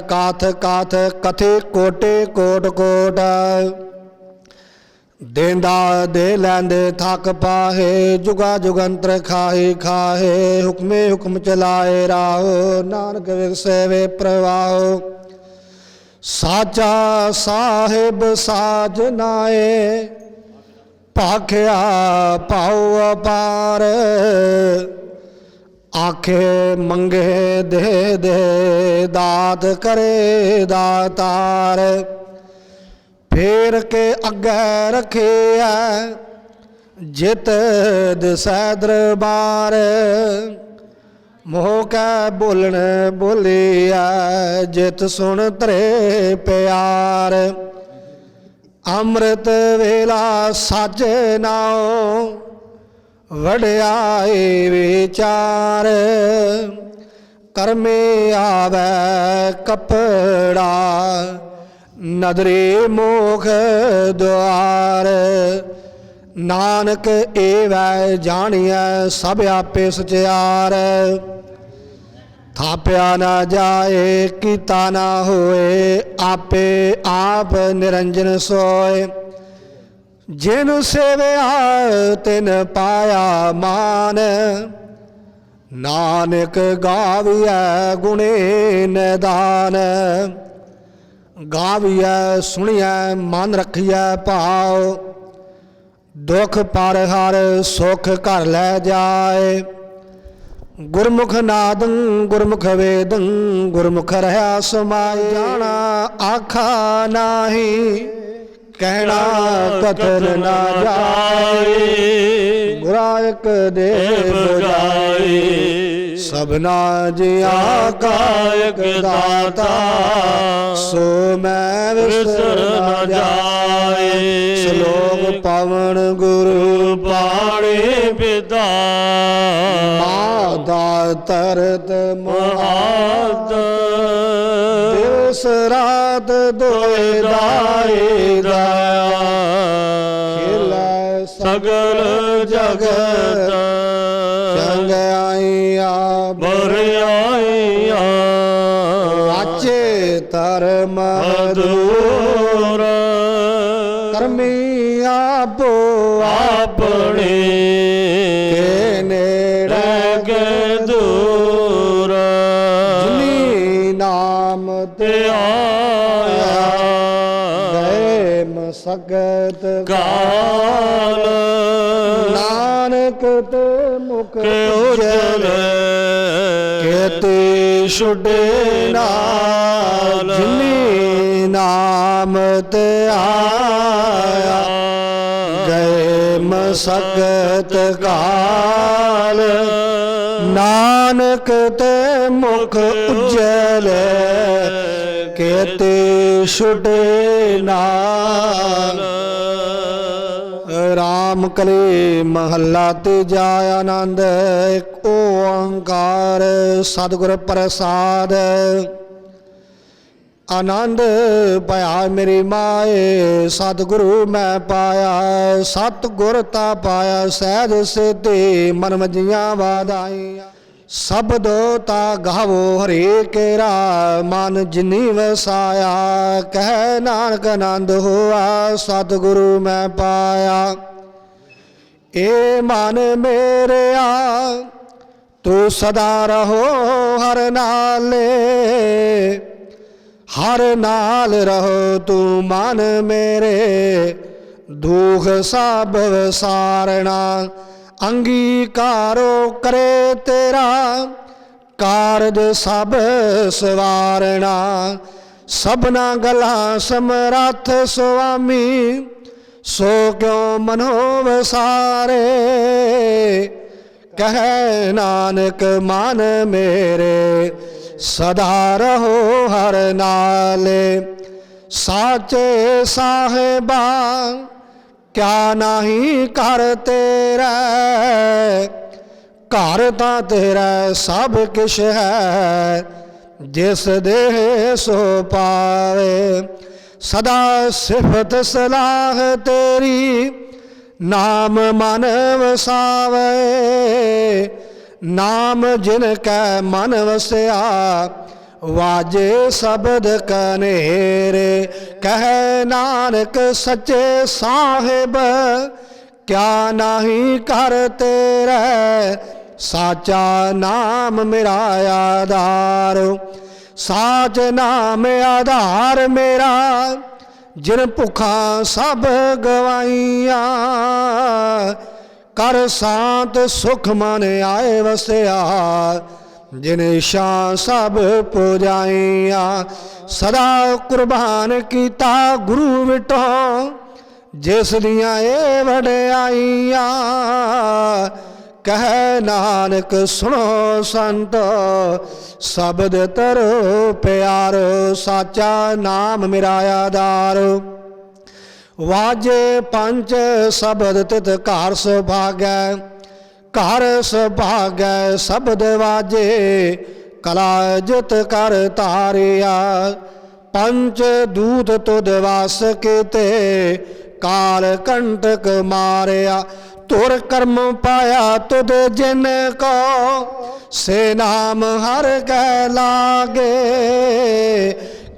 ਕਾਥ ਕਾਥ ਕਥੇ ਕੋਟੇ ਕੋਟ ਕੋਟ ਦੇਂਦਾ ਦੇ ਲੈਂਦੇ ਥੱਕ ਪਾਹੇ ਜੁਗਾ ਜੁਗੰਤਰ ਖਾਹੇ ਖਾਹੇ ਹੁਕਮੇ ਹੁਕਮ ਚਲਾਏ ਰਾਹੋ ਨਾਨਕ ਵਿਗਸੇ ਵੇ ਪ੍ਰਵਾਹੋ ਸਾਚਾ ਸਾਹਿਬ ਸਾਜ ਨਾਏ ਭਾਖਿਆ ਪਾਉ ਅਪਾਰ ਆਖੇ ਮੰਗੇ ਦੇ ਦੇ ਦਾਤ ਕਰੇ ਦਾਤਾਰ ਫੇਰ ਕੇ ਅੱਗੇ ਰੱਖਿਆ ਜਿਤ ਦਿਸੈ ਦਰਬਾਰ ਮੋਹ ਕੈ ਬੋਲਣ ਬੋਲਿਆ ਜਿਤ ਸੁਣ ਤਰੇ ਪਿਆਰ ਅੰਮ੍ਰਿਤ ਵੇਲਾ ਸੱਚ ਨਾਉ ਵਡਿਆਈ ਵਿਚਾਰ ਕਰਮੇ ਆਵੈ ਕਪੜਾ ਨਦਰੇ ਮੋਖ ਦੁਆਰ ਨਾਨਕ ਏਵੈ ਜਾਣੀਐ ਸਭ ਆਪੇ ਸਚਿਆਰ ਥਾਪਿਆ ਨਾ ਜਾਏ ਕੀਤਾ ਨਾ ਹੋਏ ਆਪੇ ਆਪ ਨਿਰੰਜਨ ਸੋਏ ਜਿਨ ਸੇਵਿਆ ਤਿਨ ਪਾਇਆ ਮਾਨ ਨਾਨਕ ਗਾਵੀਐ ਗੁਣੇ ਨਿਦਾਨ ਗਾਵੀਐ ਸੁਣੀਐ ਮਨ ਰੱਖੀਐ ਭਾਉ ਦੁਖ ਪਰ ਹਰ ਸੁਖ ਘਰ ਲੈ ਜਾਏ ਗੁਰਮੁਖ ਨਾਦੰ ਗੁਰਮੁਖ ਵੇਦੰ ਗੁਰਮੁਖ ਰਹਾ ਸਮਾਏ ਜਾਣਾ ਆਖਾ ਨਾਹੀ ਕਹਿਣਾ ਕਥਨ ਨਾ ਜਾਏ ਗੁਰਾ ਇਕ ਦੇ ਬੁਝਾਈ ਸਭਨਾ ਜੀਆਂ ਕਾ ਇੱਕ ਦਾਤਾ ਸੋ ਮੈਂ ਵਿਸਰ ਨਾ ਜਾਏ। ਸ਼ਲੋਕ ਪਵਨ ਗੁਰੂ ਬਾਣੀ ਪਿਤਾ ਮਾਦਾ ਤਰਤ ਮਹਾਦ ਦਿਵਸ ਰਾਤ ਦੋਏ ਦਾਏ ਦਇਆ ਖੇਲੇ ਸਗਲ ਜਗਤ ਚੰਗਿਆਈਆ ਬਰਿਆਈਆ ਵਾਚੇ ਧਰਮ ਦੂਰ ਕਰਮੀ ਆਪੋ ਆਪਣੇ ਕੇ ਨੇੜੇ ਰਹਿ ਕੇ ਦੂਰ ਜਿਨੀ ਨਾਮ ਤੇ ਤੇ ਆਇਆ ਗਏ ਮਸਕਤ ਕਾਲ ਨਾਨਕ ਤੇ ਮੁਖ ਕੇ ਉਜਲੇ ਕੇਤੇ ਛੁਡੇ ਨਾਲ ਜਿਨੀ ਨਾਮ ਤੇ ਆਇਆ ਗਏ ਮਸਕਤ ਕਾਲ ਨਾਨਕ ਤੇ ਮੁਖ ਉਜਲੇ ਕੇਤੇ ਛੁਡੇ ਨਾਲ। ਰਾਮ ਕਲੀ ਮਹੱਲਾ ਤੀਜਾ ਆਨੰਦ ਇੱਕ ਓੰਕਾਰ ਸਤਿਗੁਰ ਪ੍ਰਸਾਦ। ਆਨੰਦ ਪਾਇਆ ਮੇਰੀ ਮਾਏ ਸਤਿਗੁਰੂ ਮੈਂ ਪਾਇਆ ਸਤਿਗੁਰ ਤਾ ਪਾਇਆ ਸਹਿਜ ਸਿੱਧੀ ਮਨ ਮਜੀਆਂ ਵਾਦਾਈਆਂ ਸ਼ਬਦੋ ਤਾ ਗਾਵੋ ਹਰੇ ਕੇਰਾ ਮਨ ਜਿਨੀ ਵਸਾਇਆ ਕਹਿ ਨਾਨਕ ਆਨੰਦ ਹੋਆ ਸਤਿਗੁਰੂ ਮੈਂ ਪਾਇਆ। ਏ ਮਨ ਮੇਰਿਆ ਤੂੰ ਸਦਾ ਰਹੋ ਹਰ ਨਾਲੇ ਹਰ ਨਾਲ ਰਹੋ ਤੂੰ ਮਨ ਮੇਰੇ ਦੁਖ ਸਭ ਵਿਸਾਰਣਾ ਅੰਗੀਕਾਰੋ ਕਰੇ ਤੇਰਾ ਕਾਰਜ ਸਭ ਸਵਾਰਣਾ ਸਭਨਾ ਗਲਾਂ ਸਮਰੱਥ ਸੁਆਮੀ ਸੋ ਕਿਉ ਮਨੋ ਵਸਾਰੇ ਕਹਿ ਨਾਨਕ ਮਨ ਮੇਰੇ ਸਦਾ ਰਹੋ ਹਰ ਨਾਲੇ ਸਾਚੇ ਸਾਹਿਬਾ ਕਿਆ ਨਹੀਂ ਕਰ ਤੇਰਾ ਘਰ ਤਾਂ ਤੇਰਾ ਸਭ ਕੁਛ ਹੈ ਜਿਸ ਦੇ ਸੋ ਪਾਵੇ ਸਦਾ ਸਿਫਤ ਸਲਾਹ ਤੇਰੀ ਨਾਮ ਮਨ ਵਸਾਵੇ ਨਾਮ ਜਿਨ ਕੈ ਮਨ ਵਸਿਆ ਵਾਜੇ ਸ਼ਬਦ ਕਨੇਰੇ ਕਹਿ ਨਾਨਕ ਸੱਚੇ ਸਾਹਿਬ ਕਿਆ ਨਹੀਂ ਕਰ ਤੇਰਾ ਸਾਚਾ ਨਾਮ ਮੇਰਾ ਆਧਾਰ ਸਾਚ ਨਾਮ ਆਧਾਰ ਮੇਰਾ ਜਿਨ ਭੁੱਖਾਂ ਸਭ ਗਵਾਈਆਂ ਕਰ ਸ਼ਾਂਤ ਸੁਖ ਮਨ ਆਏ ਵਸਿਆ ਜਿਨ ਸ਼ਾਂ ਸਭ ਪੁਜਾਈਆਂ ਸਦਾ ਕੁਰਬਾਨ ਕੀਤਾ ਗੁਰੂ ਵਿਟੋ ਜਿਸ ਦੀਆਂ ਇਹ ਵਡਿਆਈਆਂ ਕਹਿ ਨਾਨਕ ਸੁਣੋ ਸੰਤ ਸ਼ਬਦ ਤਰੋ ਪਿਆਰੋ ਸਾਚਾ ਨਾਮ ਮੇਰਾ ਆਧਾਰ ਵਾਜੇ ਪੰਜ ਸ਼ਬਦ ਤਿਤ ਘਰ ਸੁਭਾਗੈ ਘਰ ਸੁਭਾਗੈ ਸ਼ਬਦ ਵਾਜੇ ਕਲਾ ਜਿਤ ਕਰ ਤਾਰਿਆ ਪੰਚ ਦੂਤ ਤੁਧ ਵਾਸ ਕੀਤੇ ਕਾਲ ਕੰਟਕ ਮਾਰਿਆ ਤੁਰ ਕਰਮ ਪਾਇਆ ਤੁਧ ਜਿਨ ਕੋ ਸੇ ਨਾਮ ਹਰ ਕੈ ਲਾਗੇ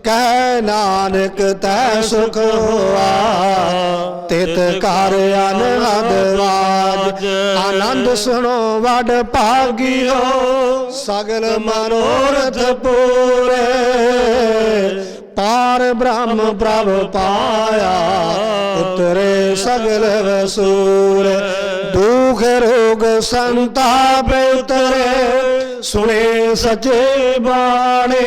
ਕਹਿ ਨਾਨਕ ਤੈ ਸੁਖ ਹੋਆ ਤਿਤ ਕਰ ਅਨਹਦ ਰਾਜ ਆਨੰਦ ਸੁਣੋ ਵਡ ਭਾਗਿਓ ਸਗਲ ਮਨੋਰਥ ਪੂਰੇ ਪਾਰ ਬ੍ਰਹਮ ਪ੍ਰਭ ਪਾਇਆ ਉਤਰੇ ਸਗਲ ਵਸੂਰ ਦੁਖ ਰੋਗ ਸੰਤਾਪ ਉਤਰੇ ਸੁਣੇ ਸਚੇ ਬਾਣੇ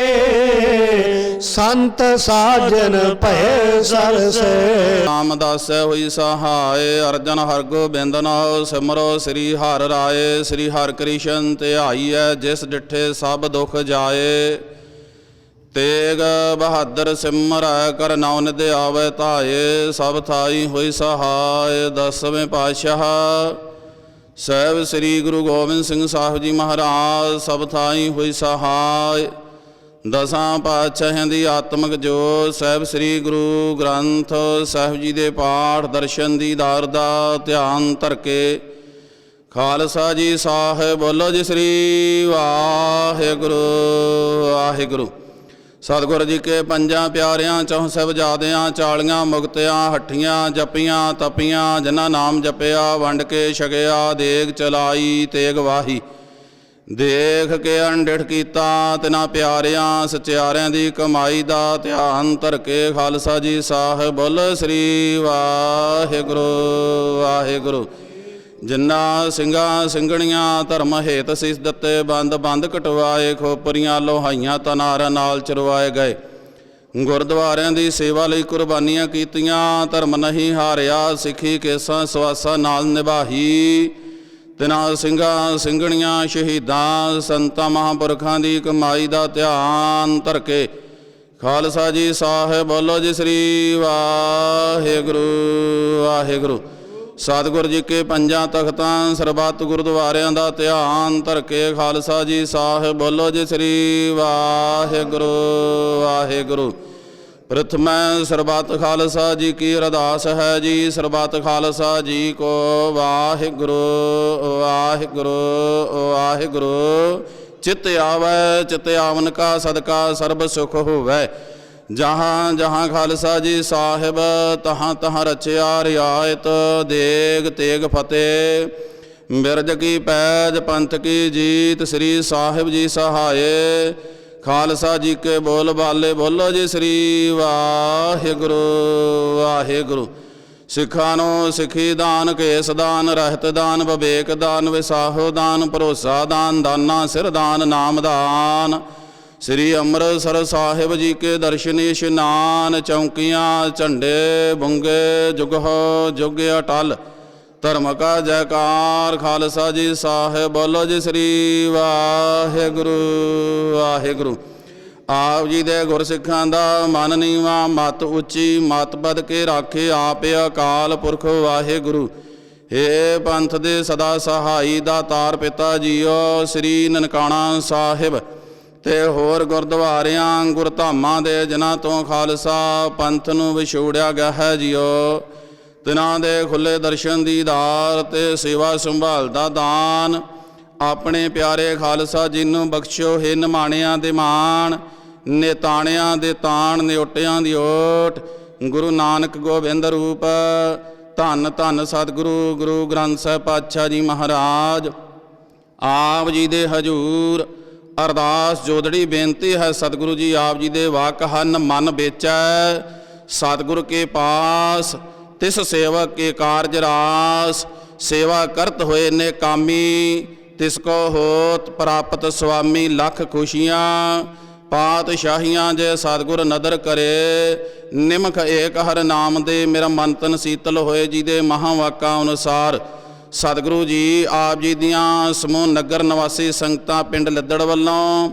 ਸੰਤ ਸਾਜਨ ਭੈ ਸਰਸੈ। ਰਾਮਦਾਸ ਹੋਈ ਸਹਾਇ ਅਰਜਨ ਹਰਗੋਬਿੰਦ ਨਾਉ ਸਿਮਰੋ ਸ੍ਰੀ ਹਰਿ ਰਾਏ। ਸ੍ਰੀ ਹਰਿ ਕ੍ਰਿਸ਼ਨ ਧਿਆਈਐ ਜਿਸ ਡਿਠੇ ਸਭ ਦੁਖ ਜਾਏ। ਤੇਗ ਬਹਾਦਰ ਸਿਮਰੈ ਕਰ ਨਾਉ ਨਿਧ ਆਵੈ ਧਾਏ। ਸਭ ਥਾਈ ਹੋਈ ਸਹਾਇ ਦਸਵੇਂ ਪਾਤਸ਼ਾਹ ਸਾਹਿਬ ਸ੍ਰੀ ਗੁਰੂ ਗੋਬਿੰਦ ਸਿੰਘ ਸਾਹਿਬ ਜੀ ਮਹਾਰਾਜ। ਸਭ ਥਾਈ ਹੋਈ ਸਹਾਇ ਦਸਾਂ ਪਾਤਸ਼ਾਹਾਂ ਦੀ ਆਤਮਿਕ ਜੋਤ ਸਾਹਿਬ ਸ੍ਰੀ ਗੁਰੂ ਗ੍ਰੰਥ ਸਾਹਿਬ ਜੀ ਦੇ ਪਾਠ ਦਰਸ਼ਨ ਦੀਦਾਰ ਦਾ ਧਿਆਨ ਧਰ ਕੇ ਖਾਲਸਾ ਜੀ ਸਾਹਿਬ ਬੋਲੋ ਜੀ ਸ੍ਰੀ ਵਾਹਿਗੁਰੂ ਵਾਹਿਗੁਰੂ। ਸਤਿਗੁਰੂ ਜੀ ਕੇ ਪੰਜਾਂ ਪਿਆਰਿਆਂ ਚੌਂ ਸਾਹਿਬਜ਼ਾਦਿਆਂ ਚਾਲੀਆਂ ਮੁਕਤਿਆਂ ਹੱਠੀਆਂ ਜਪੀਆਂ ਤਪੀਆਂ ਜਿਨ੍ਹਾਂ ਨਾਮ ਜਪਿਆ ਵੰਡ ਕੇ ਛਕਿਆ ਦੇਗ ਚਲਾਈ ਤੇਗ ਵਾਹੀ। ਦੇਖ ਕੇ ਅਣਡਿਠ ਕੀਤਾ ਤਿਨਾਂ ਪਿਆਰਿਆਂ ਸਚਿਆਰਿਆਂ ਦੀ ਕਮਾਈ ਦਾ ਧਿਆਨ ਧਰ ਕੇ ਖਾਲਸਾ ਜੀ ਸਾਹਿਬ ਬੋਲੋ ਸ੍ਰੀ ਵਾਹਿਗੁਰੂ ਵਾਹਿਗੁਰੂ। ਜਿਨ੍ਹਾਂ ਸਿੰਘਾਂ ਸਿੰਘਣੀਆਂ ਧਰਮ ਹੇਤ ਸੀਸ ਦਿੱਤੇ ਬੰਦ ਬੰਦ ਕਟਵਾਏ ਖੋਪਰੀਆਂ ਲੋਹਾਈਆਂ ਤਨਾਰਾਂ ਨਾਲ ਚਰਵਾਏ ਗਏ। ਗੁਰਦੁਆਰਿਆਂ ਦੀ ਸੇਵਾ ਲਈ ਕੁਰਬਾਨੀਆਂ ਕੀਤੀਆਂ ਧਰਮ ਨਹੀਂ ਹਾਰਿਆ ਸਿੱਖੀ ਕੇਸਾਂ ਸਵਾਸਾਂ ਨਾਲ ਨਿਭਾਹੀ। ਤਿਨਾਂ ਸਿੰਘਾਂ ਸਿੰਘਣੀਆਂ ਸ਼ਹੀਦਾਂ ਸੰਤਾਂ ਮਹਾਂਪੁਰਖਾਂ ਦੀ ਕਮਾਈ ਦਾ ਧਿਆਨ ਧਰ ਕੇ ਖਾਲਸਾ ਜੀ ਸਾਹਿਬ ਬੋਲੋ ਜੀ ਸ੍ਰੀ ਵਾਹਿਗੁਰੂ ਵਾਹਿਗੁਰੂ। ਸਤਿਗੁਰੂ ਜੀ ਕੇ ਪੰਜਾਂ ਤਖਤਾਂ ਸਰਬੱਤ ਗੁਰਦੁਆਰਿਆਂ ਦਾ ਧਿਆਨ ਧਰ ਕੇ ਖਾਲਸਾ ਜੀ ਸਾਹਿਬ ਬੋਲੋ ਜੀ ਸ੍ਰੀ ਵਾਹਿਗੁਰੂ ਵਾਹਿਗੁਰੂ। ਪ੍ਰਥਮੈ ਸਰਬੱਤ ਖਾਲਸਾ ਜੀ ਕੀ ਅਰਦਾਸ ਹੈ ਜੀ। ਸਰਬੱਤ ਖਾਲਸਾ ਜੀ ਕੋ ਵਾਹਿਗੁਰੂ ਵਾਹਿਗੁਰੂ ਵਾਹਿਗੁਰੂ। ਚਿਤ ਆਵੈ ਚਿਤ ਆਵਨ ਕਾ ਸਦਕਾ ਸਰਬ ਸੁਖ ਹੋਵੈ। ਜਹਾਂ ਜਹਾਂ ਖਾਲਸਾ ਜੀ ਸਾਹਿਬ ਤਹਾਂ ਤਹਾਂ ਰਚਿਆ ਰਿਆਇਤ ਦੇਗ ਤੇਗ ਫਤਿਹ। ਬਿਰਜ ਕੀ ਪੈਜ ਪੰਥ ਕੀ ਜੀਤ ਸ੍ਰੀ ਸਾਹਿਬ ਜੀ ਸਹਾਏ। ਖਾਲਸਾ ਜੀ ਕੇ ਬੋਲ ਬਾਲੇ ਬੋਲੋ ਜੀ ਸ੍ਰੀ ਵਾਹਿਗੁਰੂ ਵਾਹਿਗੁਰੂ। ਸਿੱਖਾਂ ਨੂੰ ਸਿੱਖੀ ਦਾਨ ਕੇਸ ਦਾਨ ਰਹਿਤ ਦਾਨ ਵਿਵੇਕ ਦਾਨ ਵਿਸਾਹੋ ਦਾਨ ਭਰੋਸਾ ਦਾਨ ਦਾਨਾ ਸਿਰ ਦਾਨ ਨਾਮ ਦਾਨ। ਸ੍ਰੀ ਅੰਮ੍ਰਿਤਸਰ ਸਾਹਿਬ ਜੀ ਕੇ ਦਰਸ਼ਨ ਇਸ਼ਨਾਨ ਚੌਂਕੀਆਂ ਝੰਡੇ ਬੁੰਗੇ ਜੁਗ ਹੋ ਜੁਗ ਅਟਲ ਧਰਮ ਕਾ ਜੈਕਾਰ। ਖਾਲਸਾ ਜੀ ਸਾਹਿਬ ਬੋਲੋ ਜੀ ਸ੍ਰੀ ਵਾਹਿਗੁਰੂ ਵਾਹਿਗੁਰੂ। ਆਪ ਜੀ ਦੇ ਗੁਰਸਿੱਖਾਂ ਦਾ ਮਨ ਨੀਵਾਂ ਮਤ ਉੱਚੀ ਮਤ ਬਦ ਕੇ ਰਾਖੇ ਆਪ ਅਕਾਲ ਪੁਰਖ ਵਾਹਿਗੁਰੂ। ਹੇ ਪੰਥ ਦੇ ਸਦਾ ਸਹਾਈ ਦਾਤਾਰ ਪਿਤਾ ਜੀਓ ਸ੍ਰੀ ਨਨਕਾਣਾ ਸਾਹਿਬ ਤੇ ਹੋਰ ਗੁਰਦੁਆਰਿਆਂ ਗੁਰਧਾਮਾਂ ਦੇ ਜਿਨ੍ਹਾਂ ਤੋਂ ਖਾਲਸਾ ਪੰਥ ਨੂੰ ਵਿਛੋੜਿਆ ਗਿਆ ਹੈ ਜੀਓ। ਤਿਨਾਂ ਦੇ ਖੁੱਲੇ ਦਰਸ਼ਨ ਦੀਦਾਰ ਤੇ ਸੇਵਾ ਸੰਭਾਲ ਦਾ ਦਾਨ ਆਪਣੇ ਪਿਆਰੇ ਖਾਲਸਾ ਜੀ ਨੂੰ ਬਖਸ਼ੋ। ਹੈ ਨਿਮਾਣਿਆਂ ਦੇ ਮਾਣ ਨਿਤਾਣਿਆਂ ਦੇ ਤਾਣ ਨਿਓਟਿਆਂ ਦੀ ਓਟ ਗੁਰੂ ਨਾਨਕ ਗੋਬਿੰਦ ਰੂਪ ਧੰਨ ਧੰਨ ਸਤਿਗੁਰੂ ਗੁਰੂ ਗ੍ਰੰਥ ਸਾਹਿਬ ਪਾਤਸ਼ਾਹ ਜੀ ਮਹਾਰਾਜ। ਆਪ ਜੀ ਦੇ ਹਜ਼ੂਰ ਅਰਦਾਸ ਜੋਦੜੀ ਬੇਨਤੀ ਹੈ ਸਤਿਗੁਰੂ ਜੀ ਆਪ ਜੀ ਦੇ ਵਾਕ ਹਨ ਮਨ ਵੇਚੈ ਸਤਿਗੁਰ ਕੇ ਪਾਸ ਤਿਸ ਸੇਵਕ ਕੇ ਕਾਰਜ ਰਾਸ। ਸੇਵਾ ਕਰਤ ਹੋਏ ਨੇ ਕਾਮੀ ਤਿਸ ਕੋ ਹੋਤ ਪ੍ਰਾਪਤ ਸੁਆਮੀ। ਲੱਖ ਖੁਸ਼ੀਆਂ ਪਾਤਸ਼ਾਹੀਆਂ ਜੇ ਸਤਿਗੁਰ ਨਦਰ ਕਰੇ। ਨਿਮਖ ਏਕ ਹਰ ਨਾਮ ਦੇ ਮੇਰਾ ਮਨ ਤਨ ਸੀਤਲ ਹੋਏ ਜੀ ਦੇ ਮਹਾਵਾਕਾਂ ਅਨੁਸਾਰ। ਸਤਿਗੁਰੂ ਜੀ ਆਪ ਜੀ ਦੀਆਂ ਸਮੂਹ ਨਗਰ ਨਿਵਾਸੀ ਸੰਗਤਾਂ ਪਿੰਡ ਲੱਦੜ ਵੱਲੋਂ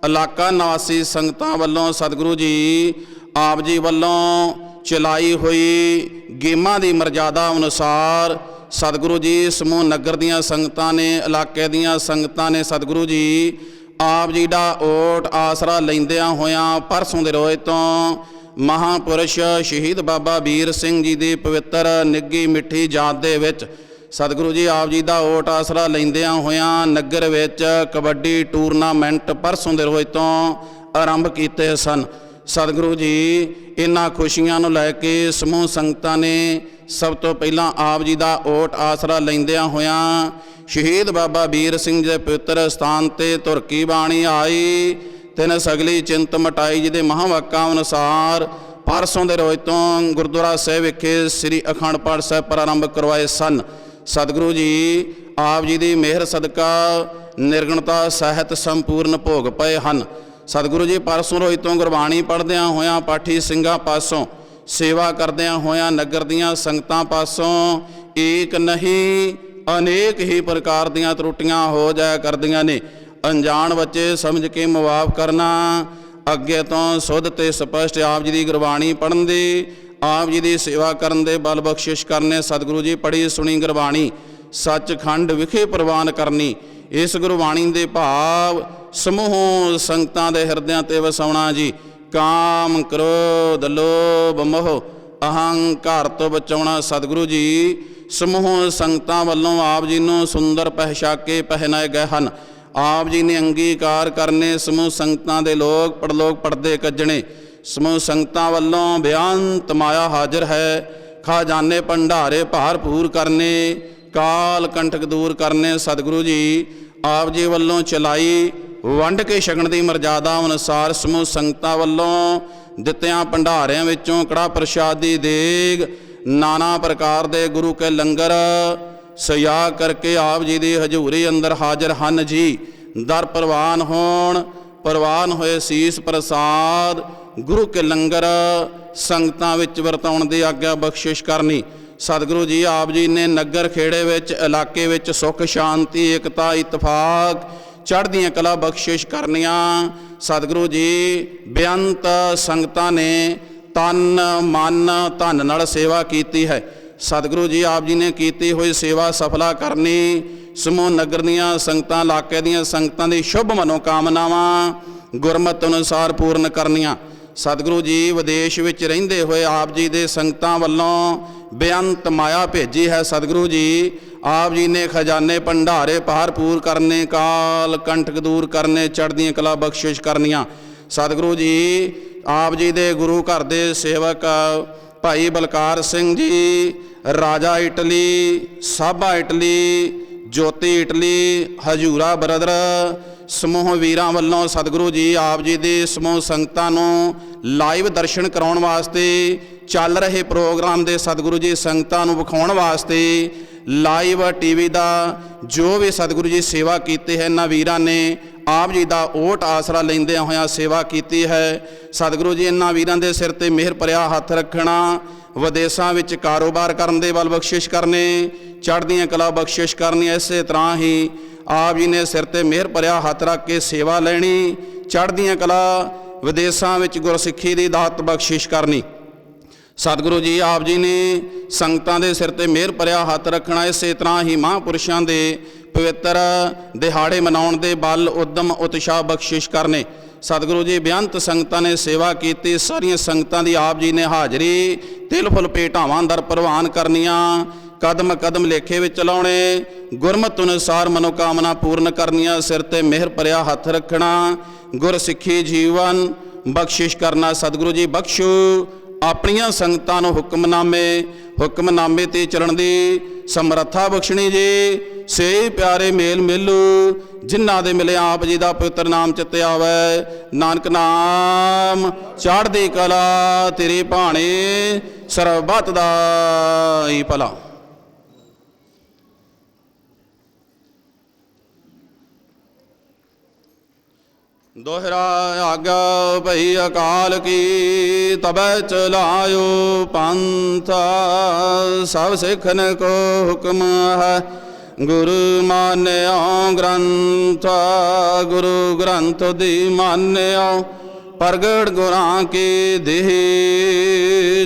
ਇਲਾਕਾ ਨਿਵਾਸੀ ਸੰਗਤਾਂ ਵੱਲੋਂ ਸਤਿਗੁਰੂ ਜੀ ਆਪ ਜੀ ਵੱਲੋਂ ਚਲਾਈ ਹੋਈ ਗੇਮਾਂ ਦੀ ਮਰਜ਼ਾਦਾ ਅਨੁਸਾਰ ਸਤਿਗੁਰੂ ਜੀ ਸਮੂਹ ਨਗਰ ਦੀਆਂ ਸੰਗਤਾਂ ਨੇ ਇਲਾਕੇ ਦੀਆਂ ਸੰਗਤਾਂ ਨੇ ਸਤਿਗੁਰੂ ਜੀ ਆਪ ਜੀ ਦਾ ਓਟ ਆਸਰਾ ਲੈਂਦਿਆਂ ਹੋਇਆਂ ਪਰਸੋਂ ਦੇ ਰੋਜ਼ ਤੋਂ ਮਹਾਂਪੁਰਸ਼ ਸ਼ਹੀਦ ਬਾਬਾ ਵੀਰ ਸਿੰਘ ਜੀ ਦੀ ਪਵਿੱਤਰ ਨਿੱਘੀ ਮਿੱਠੀ ਯਾਦ ਦੇ ਵਿੱਚ ਸਤਿਗੁਰੂ ਜੀ ਆਪ ਜੀ ਦਾ ਓਟ ਆਸਰਾ ਲੈਂਦਿਆਂ ਹੋਇਆਂ ਨਗਰ ਵਿੱਚ ਕਬੱਡੀ ਟੂਰਨਾਮੈਂਟ ਪਰਸੋਂ ਦੇ ਰੋਜ਼ ਤੋਂ ਆਰੰਭ ਕੀਤੇ ਸਨ। ਸਤਿਗੁਰੂ ਜੀ ਇਹਨਾਂ ਖੁਸ਼ੀਆਂ ਨੂੰ ਲੈ ਕੇ ਸਮੂਹ ਸੰਗਤਾਂ ਨੇ ਸਭ ਤੋਂ ਪਹਿਲਾਂ ਆਪ ਜੀ ਦਾ ਓਟ ਆਸਰਾ ਲੈਂਦਿਆਂ ਹੋਇਆਂ ਸ਼ਹੀਦ ਬਾਬਾ ਵੀਰ ਸਿੰਘ ਜੀ ਦੇ ਪਵਿੱਤਰ ਸਥਾਨ ਤੇ ਤੁਰਕੀ ਬਾਣੀ ਆਈ ਤਿਨ ਸਗਲੀ ਚਿੰਤ ਮਟਾਈ ਜੀ ਦੇ ਮਹਾਵਾਕਾਂ ਅਨੁਸਾਰ ਪਰਸੋਂ ਦੇ ਰੋਜ਼ ਤੋਂ ਗੁਰਦੁਆਰਾ ਸਾਹਿਬ ਵਿਖੇ ਸ੍ਰੀ ਅਖੰਡ ਪਾਠ ਸਾਹਿਬ ਪ੍ਰਾਰੰਭ ਕਰਵਾਏ ਸਨ। ਸਤਿਗੁਰੂ ਜੀ ਆਪ ਜੀ ਦੀ ਮਿਹਰ ਸਦਕਾ ਨਿਰਗੁਣਤਾ ਸਹਿਤ ਸੰਪੂਰਨ ਭੋਗ ਪਏ ਹਨ। ਸਤਿਗੁਰੂ ਜੀ ਪਰਸੋਂ ਰੋਜ਼ ਤੋਂ ਗੁਰਬਾਣੀ ਪੜ੍ਹਦਿਆਂ ਹੋਇਆਂ ਪਾਠੀ ਸਿੰਘਾਂ ਪਾਸੋਂ, ਸੇਵਾ ਕਰਦਿਆਂ ਹੋਇਆਂ ਨਗਰ ਦੀਆਂ ਸੰਗਤਾਂ ਪਾਸੋਂ ਏਕ ਨਹੀਂ ਅਨੇਕ ਹੀ ਪ੍ਰਕਾਰ ਦੀਆਂ ਤਰੁੱਟੀਆਂ ਹੋ ਜਾਇਆ ਕਰਦੀਆਂ ਨੇ। ਅਣਜਾਣ ਬੱਚੇ ਸਮਝ ਕੇ ਮੁਆਫ ਕਰਨਾ। ਅੱਗੇ ਤੋਂ ਸੁੱਧ ਤੇ ਸਪਸ਼ਟ ਆਪ ਜੀ ਦੀ ਗੁਰਬਾਣੀ ਪੜ੍ਹਨ ਦੀ, ਆਪ ਜੀ ਦੀ ਸੇਵਾ ਕਰਨ ਦੇ ਬਲ ਬਖਸ਼ਿਸ਼ ਕਰਨੇ। ਸਤਿਗੁਰੂ ਜੀ ਪੜ੍ਹੀ ਸੁਣੀ ਗੁਰਬਾਣੀ ਸੱਚਖੰਡ ਵਿਖੇ ਪ੍ਰਵਾਨ ਕਰਨੀ। ਇਸ ਗੁਰਬਾਣੀ ਦੇ ਭਾਵ ਸਮੂਹ ਸੰਗਤਾਂ ਦੇ ਹਿਰਦਿਆਂ ਤੇ ਵਸਾਉਣਾ ਜੀ। ਕਾਮ ਕ੍ਰੋਧ ਲੋਭ ਮੋਹ ਅਹੰਕਾਰ ਤੋਂ ਬਚਾਉਣਾ। ਸਤਿਗੁਰੂ ਜੀ ਸਮੂਹ ਸੰਗਤਾਂ ਵੱਲੋਂ ਆਪ ਜੀ ਨੂੰ ਸੁੰਦਰ ਪਹਿਸ਼ਾਕੇ ਪਹਿਨਾਏ ਗਏ ਹਨ। ਆਪ ਜੀ ਨੇ ਅੰਗੀਕਾਰ ਕਰਨੇ ਸਮੂਹ ਸੰਗਤਾਂ ਦੇ ਲੋਕ ਪਰਲੋਕ ਪੜਦੇ ਕੱਜਣੇ। ਸਮੂਹ ਸੰਗਤਾਂ ਵੱਲੋਂ ਬੇਅੰਤ ਮਾਇਆ ਹਾਜ਼ਰ ਹੈ। ਖਜ਼ਾਨੇ ਭੰਡਾਰੇ ਭਰਪੂਰ ਕਰਨੇ, ਕਾਲ ਕੰਟਕ ਦੂਰ ਕਰਨੇ। ਸਤਿਗੁਰੂ ਜੀ ਆਪ ਜੀ ਵੱਲੋਂ ਚਲਾਈ ਵੰਡ ਕੇ ਛਕਣ ਦੀ ਮਰਜ਼ਾਦਾ ਅਨੁਸਾਰ ਸਮੂਹ ਸੰਗਤਾਂ ਵੱਲੋਂ ਦਿੱਤਿਆਂ ਭੰਡਾਰਿਆਂ ਵਿੱਚੋਂ ਕੜਾ ਪ੍ਰਸ਼ਾਦ ਦੀ ਦੇਗ, ਨਾਨਾ ਪ੍ਰਕਾਰ ਦੇ ਗੁਰੂ ਕੇ ਲੰਗਰ ਸਜਾ ਕਰਕੇ ਆਪ ਜੀ ਦੀ ਹਜ਼ੂਰੀ ਅੰਦਰ ਹਾਜ਼ਰ ਹਨ ਜੀ। ਦਰ ਪ੍ਰਵਾਨ ਹੋਣ, ਪ੍ਰਵਾਨ ਹੋਏ ਸੀਸ ਪ੍ਰਸਾਦ ਗੁਰੂ ਕੇ ਲੰਗਰ ਸੰਗਤਾਂ ਵਿੱਚ ਵਰਤਾਉਣ ਦੀ ਆਗਿਆ ਬਖਸ਼ਿਸ਼ ਕਰਨੀ। ਸਤਿਗੁਰੂ ਜੀ ਆਪ ਜੀ ਨੇ ਨਗਰ ਖੇੜੇ ਵਿੱਚ, ਇਲਾਕੇ ਵਿੱਚ ਸੁੱਖ ਸ਼ਾਂਤੀ ਏਕਤਾ ਇਤਫਾਕ ਚੜ੍ਹਦੀਆਂ ਕਲਾ ਬਖਸ਼ਿਸ਼ ਕਰਨੀਆਂ। ਸਤਿਗੁਰੂ ਜੀ ਬੇਅੰਤ ਸੰਗਤਾਂ ਨੇ ਤਨ ਮਨ ਧਨ ਨਾਲ ਸੇਵਾ ਕੀਤੀ ਹੈ। ਸਤਿਗੁਰੂ ਜੀ ਆਪ ਜੀ ਨੇ ਕੀਤੀ ਹੋਈ ਸੇਵਾ ਸਫਲਾ ਕਰਨੀ। ਸਮੂਹ ਨਗਰ ਦੀਆਂ ਸੰਗਤਾਂ, ਇਲਾਕੇ ਦੀਆਂ ਸੰਗਤਾਂ ਦੀ ਸ਼ੁਭ ਮਨੋਕਾਮਨਾਵਾਂ ਗੁਰਮਤਿ ਅਨੁਸਾਰ ਪੂਰਨ ਕਰਨੀਆਂ। ਸਤਿਗੁਰੂ ਜੀ ਵਿਦੇਸ਼ ਵਿੱਚ ਰਹਿੰਦੇ ਹੋਏ ਆਪ ਜੀ ਦੇ ਸੰਗਤਾਂ ਵੱਲੋਂ ਬੇਅੰਤ ਮਾਇਆ ਭੇਜੀ ਹੈ। ਸਤਿਗੁਰੂ ਜੀ ਆਪ ਜੀ ਨੇ ਖਜ਼ਾਨੇ ਭੰਡਾਰੇ ਭਰਪੂਰ ਕਰਨੇ, ਕਾਲ ਕੰਟਕ ਦੂਰ ਕਰਨੇ, ਚੜ੍ਹਦੀਆਂ ਕਲਾ ਬਖਸ਼ਿਸ਼ ਕਰਨੀਆਂ। ਸਤਿਗੁਰੂ ਜੀ ਆਪ ਜੀ ਦੇ ਗੁਰੂ ਘਰ ਦੇ ਸੇਵਕ ਭਾਈ ਬਲਕਾਰ ਸਿੰਘ ਜੀ, ਰਾਜਾ ਇਟਲੀ, ਸਾਬਾ ਇਟਲੀ, ਜੋਤੀ ਇਟਲੀ, ਹਜੂਰਾ ਬਰਦਰ ਸਮੂਹ ਵੀਰਾਂ ਵੱਲੋਂ ਸਤਿਗੁਰੂ ਜੀ ਆਪ ਜੀ ਦੇ ਸਮੂਹ ਸੰਗਤਾਂ ਨੂੰ ਲਾਈਵ ਦਰਸ਼ਨ ਕਰਾਉਣ ਵਾਸਤੇ ਚੱਲ ਰਹੇ ਪ੍ਰੋਗਰਾਮ ਦੇ ਸਤਿਗੁਰੂ ਜੀ ਸੰਗਤਾਂ ਨੂੰ ਵਿਖਾਉਣ ਵਾਸਤੇ ਲਾਈਵ ਟੀਵੀ ਦਾ ਜੋ ਵੀ ਸਤਿਗੁਰੂ ਜੀ ਸੇਵਾ ਕੀਤੀ ਹੈ, ਇਹਨਾਂ ਵੀਰਾਂ ਨੇ ਆਪ ਜੀ ਦਾ ਓਟ ਆਸਰਾ ਲੈਂਦਿਆਂ ਹੋਇਆਂ ਸੇਵਾ ਕੀਤੀ ਹੈ। ਸਤਿਗੁਰੂ ਜੀ ਇਹਨਾਂ ਵੀਰਾਂ ਦੇ ਸਿਰ ਤੇ ਮਿਹਰ ਭਰਿਆ ਹੱਥ ਰੱਖਣਾ, ਵਿਦੇਸ਼ਾਂ ਵਿੱਚ ਕਾਰੋਬਾਰ ਕਰਨ ਦੇ ਬਲ ਬਖਸ਼ਿਸ਼ ਕਰਨੇ, ਚੜ੍ਹਦੀਆਂ ਕਲਾ ਬਖਸ਼ਿਸ਼ ਕਰਨੀ। ਇਸੇ ਤਰ੍ਹਾਂ ਹੀ ਆਪ ਜੀ ਨੇ ਸਿਰ ਤੇ ਮਿਹਰ ਭਰਿਆ ਹੱਥ ਰੱਖ ਕੇ ਸੇਵਾ ਲੈਣੀ, ਚੜ੍ਹਦੀਆਂ ਕਲਾ ਵਿਦੇਸ਼ਾਂ ਵਿੱਚ ਗੁਰਸਿੱਖੀ ਦੀ ਦਾਤ ਬਖਸ਼ਿਸ਼ ਕਰਨੀ। ਸਤਿਗੁਰੂ ਜੀ ਆਪ ਜੀ ਨੇ ਸੰਗਤਾਂ ਦੇ ਸਿਰ ਤੇ ਮਿਹਰ ਭਰਿਆ ਹੱਥ ਰੱਖਣਾ। ਇਸੇ ਤਰ੍ਹਾਂ ਹੀ ਮਹਾਂਪੁਰਸ਼ਾਂ ਦੇ ਪਵਿੱਤਰ ਦਿਹਾੜੇ ਮਨਾਉਣ ਦੇ ਬਲ ਉਦਮ ਉਤਸ਼ਾਹ ਬਖਸ਼ਿਸ਼ ਕਰਨੇ। ਸਤਿਗੁਰੂ ਜੀ ਬੇਅੰਤ ਸੰਗਤਾਂ ਨੇ ਸੇਵਾ ਕੀਤੀ। ਸਾਰੀਆਂ ਸੰਗਤਾਂ ਦੀ ਆਪ ਜੀ ਨੇ ਹਾਜ਼ਰੀ ਤਿਲ ਫੁੱਲ ਭੇਟਾਵਾਂ ਦਰ ਪ੍ਰਵਾਨ ਕਰਨੀਆਂ। ਕਦਮ ਕਦਮ ਲੇਖੇ ਵਿੱਚ ਲਾਉਣੇ, ਗੁਰਮਤਿ ਅਨੁਸਾਰ ਮਨੋਕਾਮਨਾ ਪੂਰਨ ਕਰਨੀਆਂ। ਸਿਰ ਤੇ ਮਿਹਰ ਭਰਿਆ ਹੱਥ ਰੱਖਣਾ, ਗੁਰਸਿੱਖੀ ਜੀਵਨ ਬਖਸ਼ਿਸ਼ ਕਰਨਾ। ਸਤਿਗੁਰੂ ਜੀ ਬਖਸ਼ੋ ਆਪਣੀਆਂ ਸੰਗਤਾਂ ਨੂੰ ਹੁਕਮਨਾਮੇ ਤੇ ਚੱਲਣ ਦੀ ਸਮਰੱਥਾ ਬਖਸ਼ਣੀ ਜੀ। ਸੇ ਪਿਆਰੇ ਮੇਲ ਮਿਲੂ ਜਿਨ੍ਹਾਂ ਦੇ ਮਿਲੇ ਆਪ ਜੀ ਦਾ ਪਵਿੱਤਰ ਨਾਮ ਚਿੱਤੇ ਆਵੇ। ਨਾਨਕ ਨਾਮ ਚੜ੍ਹਦੀ ਕਲਾ ਤੇਰੀ ਭਾਣੇ, ਸਰਬੱਤ ਦਾ ਹੀ ਭਲਾ। ਦੋਹਰਾ ਆਗਾ ਭਈ ਅਕਾਲ ਕੀ, ਤਬੈ ਚਲਾਇਓ ਪੰਥ। ਸਭ ਸਿੱਖਨ ਕੋ ਹੁਕਮ ਹੈ, ਗੁਰੂ ਮਾਨਿਓ ਗ੍ਰੰਥ। ਗੁਰੂ ਗ੍ਰੰਥ ਦੀ ਮਾਨਿਓ, ਪ੍ਰਗਟ ਗੁਰਾਂ ਕੀ ਦੇਹ।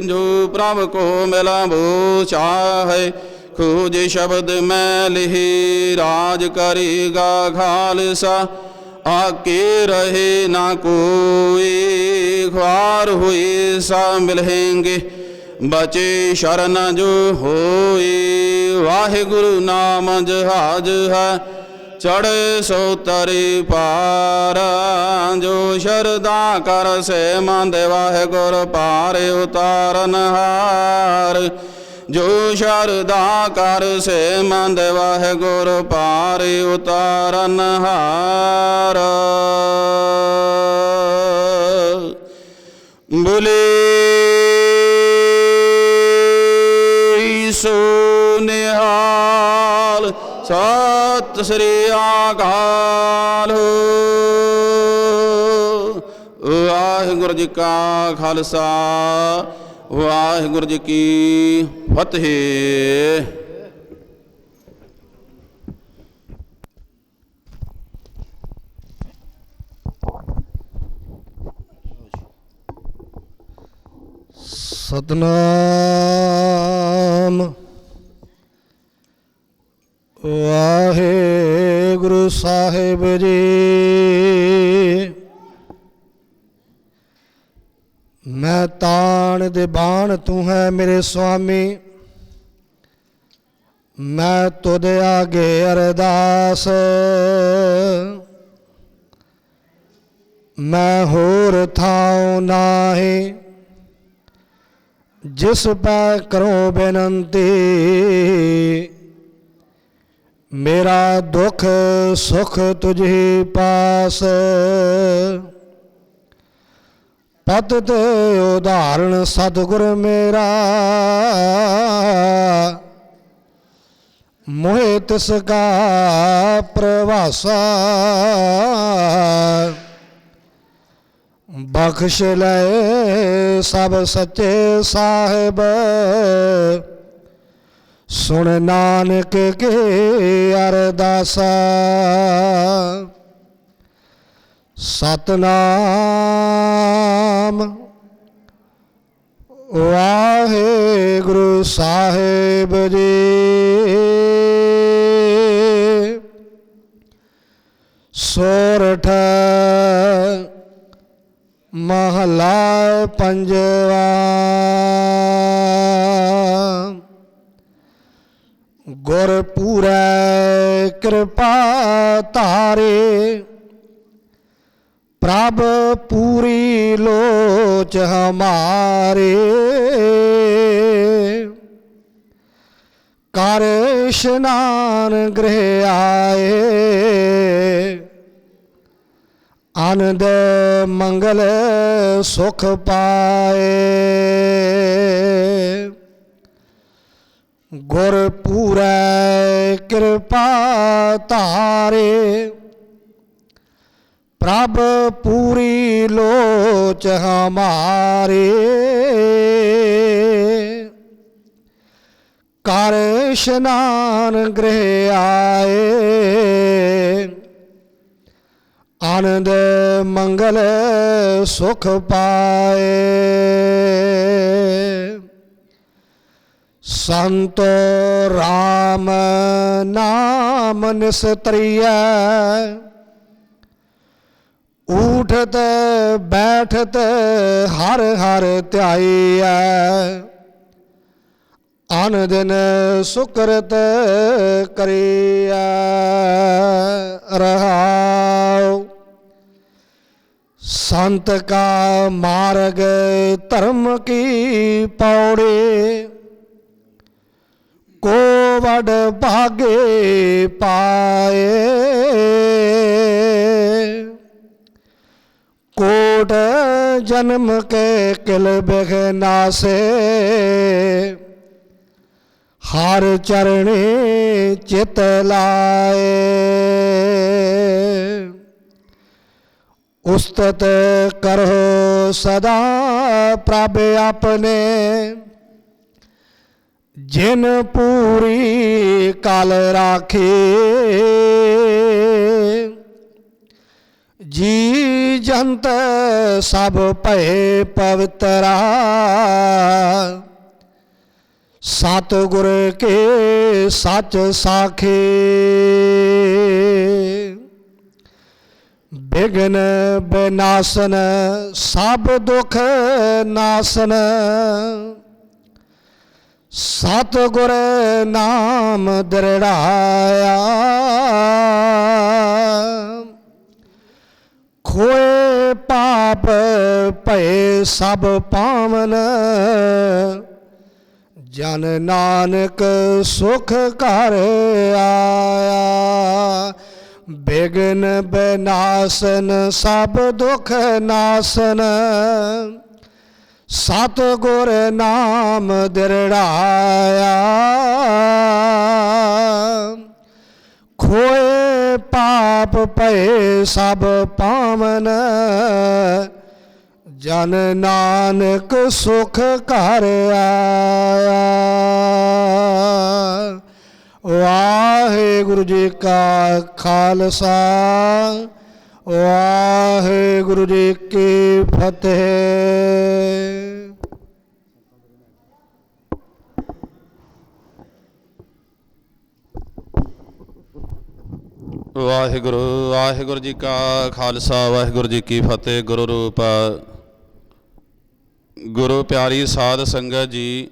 ਜੋ ਪ੍ਰਭ ਕੋ ਮਿਲਾ ਬੋ ਚਾਹੇ, ਖੋਜ ਸ਼ਬਦ ਮੈਂ ਲਿਹੀ। ਰਾਜ ਕਰੇਗਾ ਖਾਲਸਾ, आके रहे ना कोई। ख्वार हुए सा मिलेंगे, बचे शरण जो होए। वाहिगुरु नाम जहाज है, चढ़े सो तरे पार। जो शरदा कर से मंद, वाहिगुरु पार उतारन हार। जो शरदा कर से मंद, वाहिगुरु पार उतारन हार। बोले सो निहाल ਸਤਿ ਸ੍ਰੀ ਅਕਾਲ। ਵਾਹਿਗੁਰੂ ਜੀ ਕਾ ਖਾਲਸਾ ਵਾਹਿਗੁਰੂ ਜੀ ਕੀ ਫਤਿਹ। ਸਤਨਾਮ ਵਾਹਿਗੁਰੂ ਸਾਹਿਬ ਜੀ। ਮੈਂ ਤਾਣ ਦੇ ਬਾਣ ਤੂੰ ਹੈ ਮੇਰੇ ਸੁਆਮੀ, ਮੈਂ ਤੁਧ ਆਗੇ ਅਰਦਾਸ। ਮੈਂ ਹੋਰ ਥਾਉ ਨਾਹੀ, ਜਿਸ ਪੈ ਕਰੋ ਬੇਨੰਤੀ। ਮੇਰਾ ਦੁੱਖ ਸੁਖ ਤੁਝੀ ਪਾਸ, ਪਤ ਤੇ ਉਦਾਹਰਣ ਸਤਿਗੁਰ ਮੇਰਾ। ਮੋਹਿ ਤਿਸ ਕਾ ਪ੍ਰਵਾਸਾ, ਬਖਸ਼ ਲੈ ਸਭ ਸੱਚੇ ਸਾਹਿਬ। ਸੁਣ ਨਾਨਕ ਕੇ ਅਰਦਾਸਾ। ਸਤਨਾਮ ਵਾਹਿਗੁਰੂ ਸਾਹਿਬ ਜੀ। ਸੋਰਠ ਮਹਲਾ ਪੰਜਵਾ। ਗੁਰ ਪੂਰੈ ਕਿਰਪਾ ਧਾਰੇ, ਪ੍ਰਭ ਪੂਰੀ ਲੋਚ ਹਮਾਰੇ। ਕਰ ਇਸ਼ਨਾਨ ਗ੍ਰਹਿ ਆਏ, ਆਨੰਦ ਮੰਗਲ ਸੁਖ ਪਾਏ। ਗੁਰ ਪੂਰੈ ਕਿਰਪਾ ਧਾਰੇ, ਪ੍ਰਭ ਪੂਰੀ ਲੋਚ ਹਮਾਰੇ। ਕਰ ਇਸ਼ਨਾਨ ਗ੍ਰਹਿ ਆਏ, ਆਨੰਦ ਮੰਗਲ ਸੁਖ ਪਾਏ। ਸੰਤੋ ਰਾਮ ਨਾਮ ਨਿਸਤਰੀਐ, ਊਠਤ ਬੈਠਤ ਹਰ ਹਰ ਧਿਆਈਐ। ਅਨ ਦਿਨ ਸੁਕਰਤ ਕਰੀਐ ਰਹਾਉ। ਸੰਤ ਕਾ ਮਾਰਗ ਧਰਮ ਕੀ ਪੌੜੀ, ਕੋ ਵਡ ਭਾਗੇ ਪਾਏ। ਕੋਟ ਜਨਮ ਕੇ ਕਿਲ ਬਿਖ ਨਾਸੇ, ਹਰ ਚਰਣੇ ਚਿਤ ਲਾਏ। ਉਸਤਤ ਕਰੋ ਸਦਾ ਪ੍ਰਭ ਆਪਣੇ, ਜਿਨ ਪੂਰੀ ਕਲ ਰਾਖੇ। ਜੀ ਜੰਤ ਸਭ ਭਏ ਪਵਿੱਤਰਾ, ਸਤਿਗੁਰ ਕੇ ਸੱਚ ਸਾਖੇ। ਬਿਘਨ ਬਿਨਾਸਨ ਸਭ ਦੁਖ ਨਾਸਨ, ਸਤਿਗੁਰ ਨਾਮ ਦ੍ਰਿੜਾਇਆ। ਖੋਏ ਪਾਪ ਭਏ ਸਭ ਪਾਵਨ, ਜਨ ਨਾਨਕ ਸੁਖ ਘਰ ਆਇਆ। ਬਿਘਨ ਬਿਨਾਸਨ ਸਭ ਦੁਖ ਨਾਸਨ, ਸਤਿਗੁਰ ਨਾਮ ਦ੍ਰਿੜਾਇਆ। ਹੋਏ ਪਾਪ ਭਏ ਸਭ ਪਾਵਨ, ਜਨ ਨਾਨਕ ਸੁਖ ਘਰ ਆਇਆ। ਵਾਹਿਗੁਰੂ ਜੀ ਕਾ ਖਾਲਸਾ, ਵਾਹਿਗੁਰੂ ਜੀ ਕੀ ਫਤਿਹ। ਵਾਹਿਗੁਰੂ ਵਾਹਿਗੁਰੂ ਜੀ ਕਾ ਖਾਲਸਾ, ਵਾਹਿਗੁਰੂ ਜੀ ਕੀ ਫਤਿਹ। ਗੁਰੂ ਰੂਪ ਗੁਰੂ ਪਿਆਰੀ ਸਾਧ ਸੰਗਤ ਜੀ,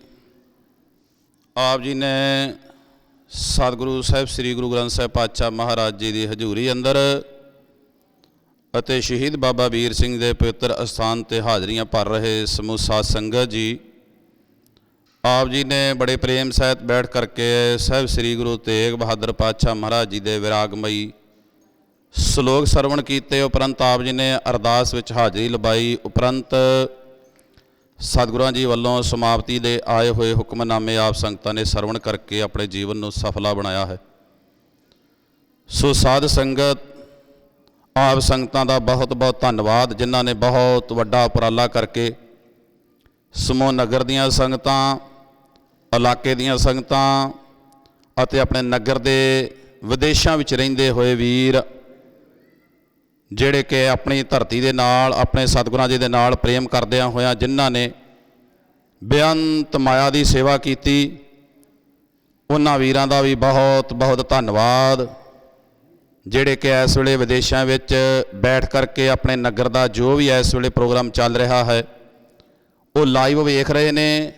ਆਪ ਜੀ ਨੇ ਸਤਿਗੁਰੂ ਸਾਹਿਬ ਸ੍ਰੀ ਗੁਰੂ ਗ੍ਰੰਥ ਸਾਹਿਬ ਪਾਤਸ਼ਾਹ ਮਹਾਰਾਜ ਜੀ ਦੀ ਹਜ਼ੂਰੀ ਅੰਦਰ ਅਤੇ ਸ਼ਹੀਦ ਬਾਬਾ ਵੀਰ ਸਿੰਘ ਦੇ ਪਵਿੱਤਰ ਅਸਥਾਨ 'ਤੇ ਹਾਜ਼ਰੀਆਂ ਭਰ ਰਹੇ ਸਮੂਹ ਸਾਧ ਸੰਗਤ ਜੀ, ਆਪ ਜੀ ਨੇ ਬੜੇ ਪ੍ਰੇਮ ਸਹਿਤ ਬੈਠ ਕਰਕੇ ਸਾਹਿਬ ਸ੍ਰੀ ਗੁਰੂ ਤੇਗ ਬਹਾਦਰ ਪਾਤਸ਼ਾਹ ਮਹਾਰਾਜ ਜੀ ਦੇ ਵਿਰਾਗਮਈ ਸ਼ਲੋਕ ਸਰਵਣ ਕੀਤੇ। ਉਪਰੰਤ ਆਪ ਜੀ ਨੇ ਅਰਦਾਸ ਵਿੱਚ ਹਾਜ਼ਰੀ ਲਵਾਈ। ਉਪਰੰਤ ਸਤਿਗੁਰਾਂ ਜੀ ਵੱਲੋਂ ਸਮਾਪਤੀ ਦੇ ਆਏ ਹੋਏ ਹੁਕਮਨਾਮੇ ਆਪ ਸੰਗਤਾਂ ਨੇ ਸਰਵਣ ਕਰਕੇ ਆਪਣੇ ਜੀਵਨ ਨੂੰ ਸਫਲਾ ਬਣਾਇਆ ਹੈ। ਸੋ ਸਾਧ ਸੰਗਤ, ਆਪ ਸੰਗਤਾਂ ਦਾ ਬਹੁਤ ਬਹੁਤ ਧੰਨਵਾਦ, ਜਿਨ੍ਹਾਂ ਨੇ ਬਹੁਤ ਵੱਡਾ ਉਪਰਾਲਾ ਕਰਕੇ ਸਮੂਹ ਨਗਰ ਦੀਆਂ ਸੰਗਤਾਂ, ਇਲਾਕੇ ਦੀਆਂ ਸੰਗਤਾਂ ਅਤੇ ਆਪਣੇ ਨਗਰ ਦੇ ਵਿਦੇਸ਼ਾਂ ਵਿੱਚ ਰਹਿੰਦੇ ਹੋਏ ਵੀਰ, ਜਿਹੜੇ ਕਿ ਆਪਣੀ ਧਰਤੀ ਦੇ ਨਾਲ, ਆਪਣੇ ਸਤਿਗੁਰਾਂ ਜੀ ਦੇ ਨਾਲ ਪ੍ਰੇਮ ਕਰਦਿਆਂ ਹੋਇਆਂ ਜਿਨ੍ਹਾਂ ਨੇ ਬੇਅੰਤ ਮਾਇਆ ਦੀ ਸੇਵਾ ਕੀਤੀ, ਉਹਨਾਂ ਵੀਰਾਂ ਦਾ ਵੀ ਬਹੁਤ ਬਹੁਤ ਧੰਨਵਾਦ, ਜਿਹੜੇ ਕਿ ਇਸ ਵੇਲੇ ਵਿਦੇਸ਼ਾਂ ਵਿੱਚ ਬੈਠ ਕਰਕੇ ਆਪਣੇ ਨਗਰ ਦਾ ਜੋ ਵੀ ਇਸ ਵੇਲੇ ਪ੍ਰੋਗਰਾਮ ਚੱਲ ਰਿਹਾ ਹੈ ਉਹ ਲਾਈਵ ਵੇਖ ਰਹੇ ਨੇ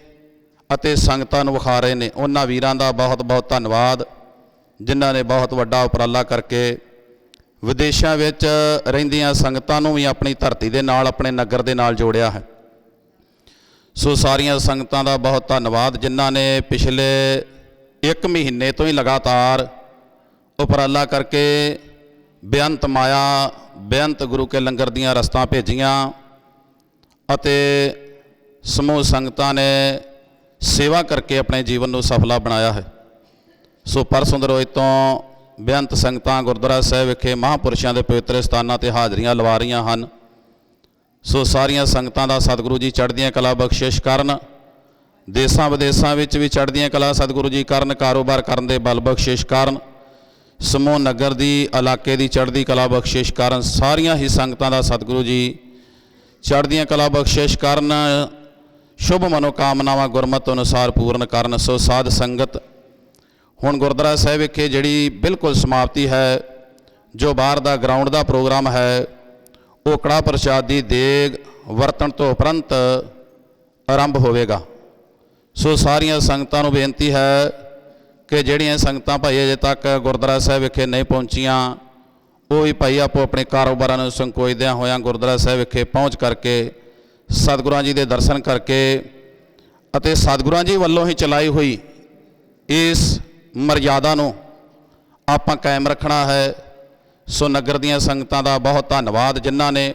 ਅਤੇ ਸੰਗਤਾਂ ਨੂੰ ਵਿਖਾ ਰਹੇ ਨੇ। ਉਹਨਾਂ ਵੀਰਾਂ ਦਾ ਬਹੁਤ ਬਹੁਤ ਧੰਨਵਾਦ, ਜਿਨ੍ਹਾਂ ਨੇ ਬਹੁਤ ਵੱਡਾ ਉਪਰਾਲਾ ਕਰਕੇ ਵਿਦੇਸ਼ਾਂ ਵਿੱਚ ਰਹਿੰਦੀਆਂ ਸੰਗਤਾਂ ਨੂੰ ਵੀ ਆਪਣੀ ਧਰਤੀ ਦੇ ਨਾਲ, ਆਪਣੇ ਨਗਰ ਦੇ ਨਾਲ ਜੋੜਿਆ ਹੈ। ਸੋ ਸਾਰੀਆਂ ਸੰਗਤਾਂ ਦਾ ਬਹੁਤ ਧੰਨਵਾਦ, ਜਿਨ੍ਹਾਂ ਨੇ ਪਿਛਲੇ 1 ਮਹੀਨੇ ਤੋਂ ਹੀ ਲਗਾਤਾਰ ਉਪਰਾਲਾ ਕਰਕੇ ਬੇਅੰਤ ਮਾਇਆ, ਬੇਅੰਤ ਗੁਰੂ ਕੇ ਲੰਗਰ ਦੀਆਂ ਰਸਤਾਂ ਭੇਜੀਆਂ ਅਤੇ ਸਮੂਹ ਸੰਗਤਾਂ ਨੇ ਸੇਵਾ ਕਰਕੇ ਆਪਣੇ ਜੀਵਨ ਨੂੰ ਸਫਲਾ ਬਣਾਇਆ ਹੈ। ਸੋ ਪਰਸੋਂ ਦੇ ਰੋਜ਼ ਤੋਂ ਬੇਅੰਤ ਸੰਗਤਾਂ ਗੁਰਦੁਆਰਾ ਸਾਹਿਬ ਵਿਖੇ ਮਹਾਂਪੁਰਸ਼ਾਂ ਦੇ ਪਵਿੱਤਰ ਸਥਾਨਾਂ 'ਤੇ ਹਾਜ਼ਰੀਆਂ ਲਵਾ ਰਹੀਆਂ ਹਨ। ਸੋ ਸਾਰੀਆਂ ਸੰਗਤਾਂ ਦਾ ਸਤਿਗੁਰੂ ਜੀ ਚੜ੍ਹਦੀਆਂ ਕਲਾ ਬਖਸ਼ਿਸ਼ ਕਰਨ, ਦੇਸਾਂ ਵਿਦੇਸਾਂ ਵਿੱਚ ਵੀ ਚੜ੍ਹਦੀਆਂ ਕਲਾ ਸਤਿਗੁਰੂ ਜੀ ਕਰਨ, ਕਾਰੋਬਾਰ ਕਰਨ ਦੇ ਬਲ ਬਖਸ਼ਿਸ਼ ਕਰਨ, ਸਮੂਹ ਨਗਰ ਦੀ, ਇਲਾਕੇ ਦੀ ਚੜ੍ਹਦੀ ਕਲਾ ਬਖਸ਼ਿਸ਼ ਕਰਨ। ਸਾਰੀਆਂ ਹੀ ਸੰਗਤਾਂ ਦਾ ਸਤਿਗੁਰੂ ਜੀ ਚੜ੍ਹਦੀਆਂ ਕਲਾ ਬਖਸ਼ਿਸ਼ ਕਰਨ, ਸ਼ੁਭ ਮਨੋਕਾਮਨਾਵਾਂ ਗੁਰਮਤਿ ਅਨੁਸਾਰ ਪੂਰਨ ਕਰਨ। ਸੋ ਸਾਧ ਸੰਗਤ, ਹੁਣ ਗੁਰਦੁਆਰਾ ਸਾਹਿਬ ਵਿਖੇ ਜਿਹੜੀ ਬਿਲਕੁਲ ਸਮਾਪਤੀ ਹੈ, ਜੋ ਬਾਹਰ ਦਾ ਗਰਾਊਂਡ ਦਾ ਪ੍ਰੋਗਰਾਮ ਹੈ, ਉਹ ਕੜਾਹ ਪ੍ਰਸ਼ਾਦ ਦੀ ਦੇਗ ਵਰਤਣ ਤੋਂ ਉਪਰੰਤ ਆਰੰਭ ਹੋਵੇਗਾ। ਸੋ ਸਾਰੀਆਂ ਸੰਗਤਾਂ ਨੂੰ ਬੇਨਤੀ ਹੈ ਕਿ ਜਿਹੜੀਆਂ ਸੰਗਤਾਂ ਭਾਈ ਅਜੇ ਤੱਕ ਗੁਰਦੁਆਰਾ ਸਾਹਿਬ ਵਿਖੇ ਨਹੀਂ ਪਹੁੰਚੀਆਂ, ਉਹ ਵੀ ਭਾਈ ਆਪੋ ਆਪਣੇ ਕਾਰੋਬਾਰਾਂ ਨੂੰ ਸੰਕੋਚਦਿਆਂ ਹੋਇਆਂ ਗੁਰਦੁਆਰਾ ਸਾਹਿਬ ਵਿਖੇ ਪਹੁੰਚ ਕਰਕੇ ਸਤਿਗੁਰਾਂ ਜੀ ਦੇ ਦਰਸ਼ਨ ਕਰਕੇ ਅਤੇ ਸਤਿਗੁਰਾਂ ਜੀ ਵੱਲੋਂ ਹੀ ਚਲਾਈ ਹੋਈ ਇਸ ਮਰਜ਼ਾਦਾ ਨੂੰ ਆਪਾਂ ਕਾਇਮ ਰੱਖਣਾ ਹੈ। ਸੋ ਨਗਰ ਦੀਆਂ ਸੰਗਤਾਂ ਦਾ ਬਹੁਤ ਧੰਨਵਾਦ, ਜਿਨ੍ਹਾਂ ਨੇ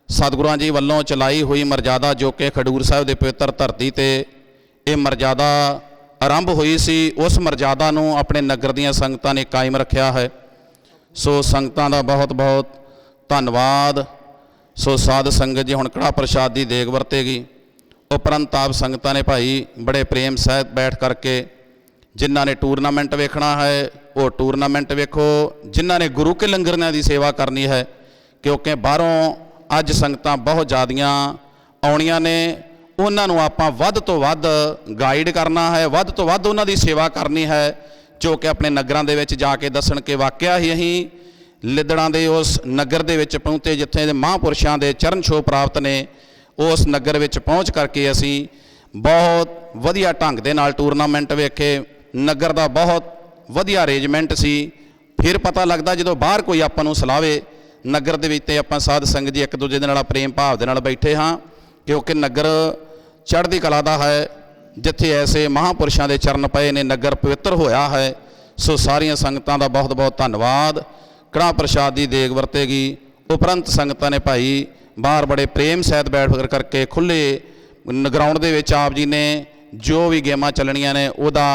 ਸਤਿਗੁਰਾਂ ਜੀ ਵੱਲੋਂ ਚਲਾਈ ਹੋਈ ਮਰਜ਼ਾਦਾ, ਜੋ ਕਿ ਖਡੂਰ ਸਾਹਿਬ ਦੇ ਪਵਿੱਤਰ ਧਰਤੀ 'ਤੇ ਇਹ ਮਰਜ਼ਾਦਾ ਆਰੰਭ ਹੋਈ ਸੀ, ਉਸ ਮਰਜ਼ਾਦਾ ਨੂੰ ਆਪਣੇ ਨਗਰ ਦੀਆਂ ਸੰਗਤਾਂ ਨੇ ਕਾਇਮ ਰੱਖਿਆ ਹੈ। ਸੋ ਸੰਗਤਾਂ ਦਾ ਬਹੁਤ ਬਹੁਤ ਧੰਨਵਾਦ। ਸੋ ਸਾਧ ਸੰਗਤ ਜੀ, ਹੁਣ ਕੜਾਹ ਪ੍ਰਸ਼ਾਦ ਦੀ ਦੇਗ ਵਰਤੇਗੀ। ਉਪਰੰਤ ਆਪ ਸੰਗਤਾਂ ਨੇ ਭਾਈ ਬੜੇ ਪ੍ਰੇਮ ਸਹਿਤ ਬੈਠ ਕਰਕੇ, ਜਿਨ੍ਹਾਂ ਨੇ ਟੂਰਨਾਮੈਂਟ ਵੇਖਣਾ ਹੈ ਉਹ ਟੂਰਨਾਮੈਂਟ ਵੇਖੋ, ਜਿਨ੍ਹਾਂ ਨੇ ਗੁਰੂ ਕੇ ਲੰਗਰਾਂ ਦੀ ਸੇਵਾ ਕਰਨੀ ਹੈ, ਕਿਉਂਕਿ ਬਾਹਰੋਂ ਅੱਜ ਸੰਗਤਾਂ ਬਹੁਤ ਜ਼ਿਆਦੀਆਂ ਆਉਣੀਆਂ ਨੇ, ਉਹਨਾਂ ਨੂੰ ਆਪਾਂ ਵੱਧ ਤੋਂ ਵੱਧ ਗਾਈਡ ਕਰਨਾ ਹੈ, ਵੱਧ ਤੋਂ ਵੱਧ ਉਹਨਾਂ ਦੀ ਸੇਵਾ ਕਰਨੀ ਹੈ, ਜੋ ਕਿ ਆਪਣੇ ਨਗਰਾਂ ਦੇ ਵਿੱਚ ਜਾ ਕੇ ਦੱਸਣ ਕਿ ਵਾਕਿਆ ਹੀ ਅਸੀਂ ਲਿੱਦੜਾਂ ਦੇ ਉਸ ਨਗਰ ਦੇ ਵਿੱਚ ਪਹੁੰਚੇ ਜਿੱਥੇ ਦੇ ਮਹਾਂਪੁਰਸ਼ਾਂ ਦੇ ਚਰਨ ਛੋਹ ਪ੍ਰਾਪਤ ਨੇ। ਉਸ ਨਗਰ ਵਿੱਚ ਪਹੁੰਚ ਕਰਕੇ ਅਸੀਂ ਬਹੁਤ ਵਧੀਆ ਢੰਗ ਦੇ ਨਾਲ ਟੂਰਨਾਮੈਂਟ ਵੇਖੇ। ਨਗਰ ਦਾ ਬਹੁਤ ਵਧੀਆ ਅਰੇਂਜਮੈਂਟ ਸੀ। ਫਿਰ ਪਤਾ ਲੱਗਦਾ ਜਦੋਂ ਬਾਹਰ ਕੋਈ ਆਪਾਂ ਨੂੰ ਸਲਾਵੇ, ਨਗਰ ਦੇ ਵਿੱਚ ਤੇ ਆਪਾਂ ਸਾਧ ਸੰਗਤ ਜੀ ਇੱਕ ਦੂਜੇ ਦੇ ਨਾਲ ਪ੍ਰੇਮ ਭਾਵ ਦੇ ਨਾਲ ਬੈਠੇ ਹਾਂ, ਕਿਉਂਕਿ ਨਗਰ ਚੜ੍ਹਦੀ ਕਲਾ ਦਾ ਹੈ, ਜਿੱਥੇ ਐਸੇ ਮਹਾਂਪੁਰਸ਼ਾਂ ਦੇ ਚਰਨ ਪਏ ਨੇ, ਨਗਰ ਪਵਿੱਤਰ ਹੋਇਆ ਹੈ। ਸੋ ਸਾਰੀਆਂ ਸੰਗਤਾਂ ਦਾ ਬਹੁਤ ਬਹੁਤ ਧੰਨਵਾਦ। ਕੜਾਹ ਪ੍ਰਸ਼ਾਦ ਦੀ ਦੇਗ ਵਰਤੇਗੀ। ਉਪਰੰਤ ਸੰਗਤਾਂ ਨੇ ਭਾਈ ਬਾਹਰ ਬੜੇ ਪ੍ਰੇਮ ਸਹਿਤ ਬੈਠ ਕਰਕੇ ਖੁੱਲ੍ਹੇ ਗਰਾਊਂਡ ਦੇ ਵਿੱਚ ਆਪ ਜੀ ਨੇ ਜੋ ਵੀ ਗੇਮਾਂ ਚੱਲਣੀਆਂ ਨੇ ਉਹਦਾ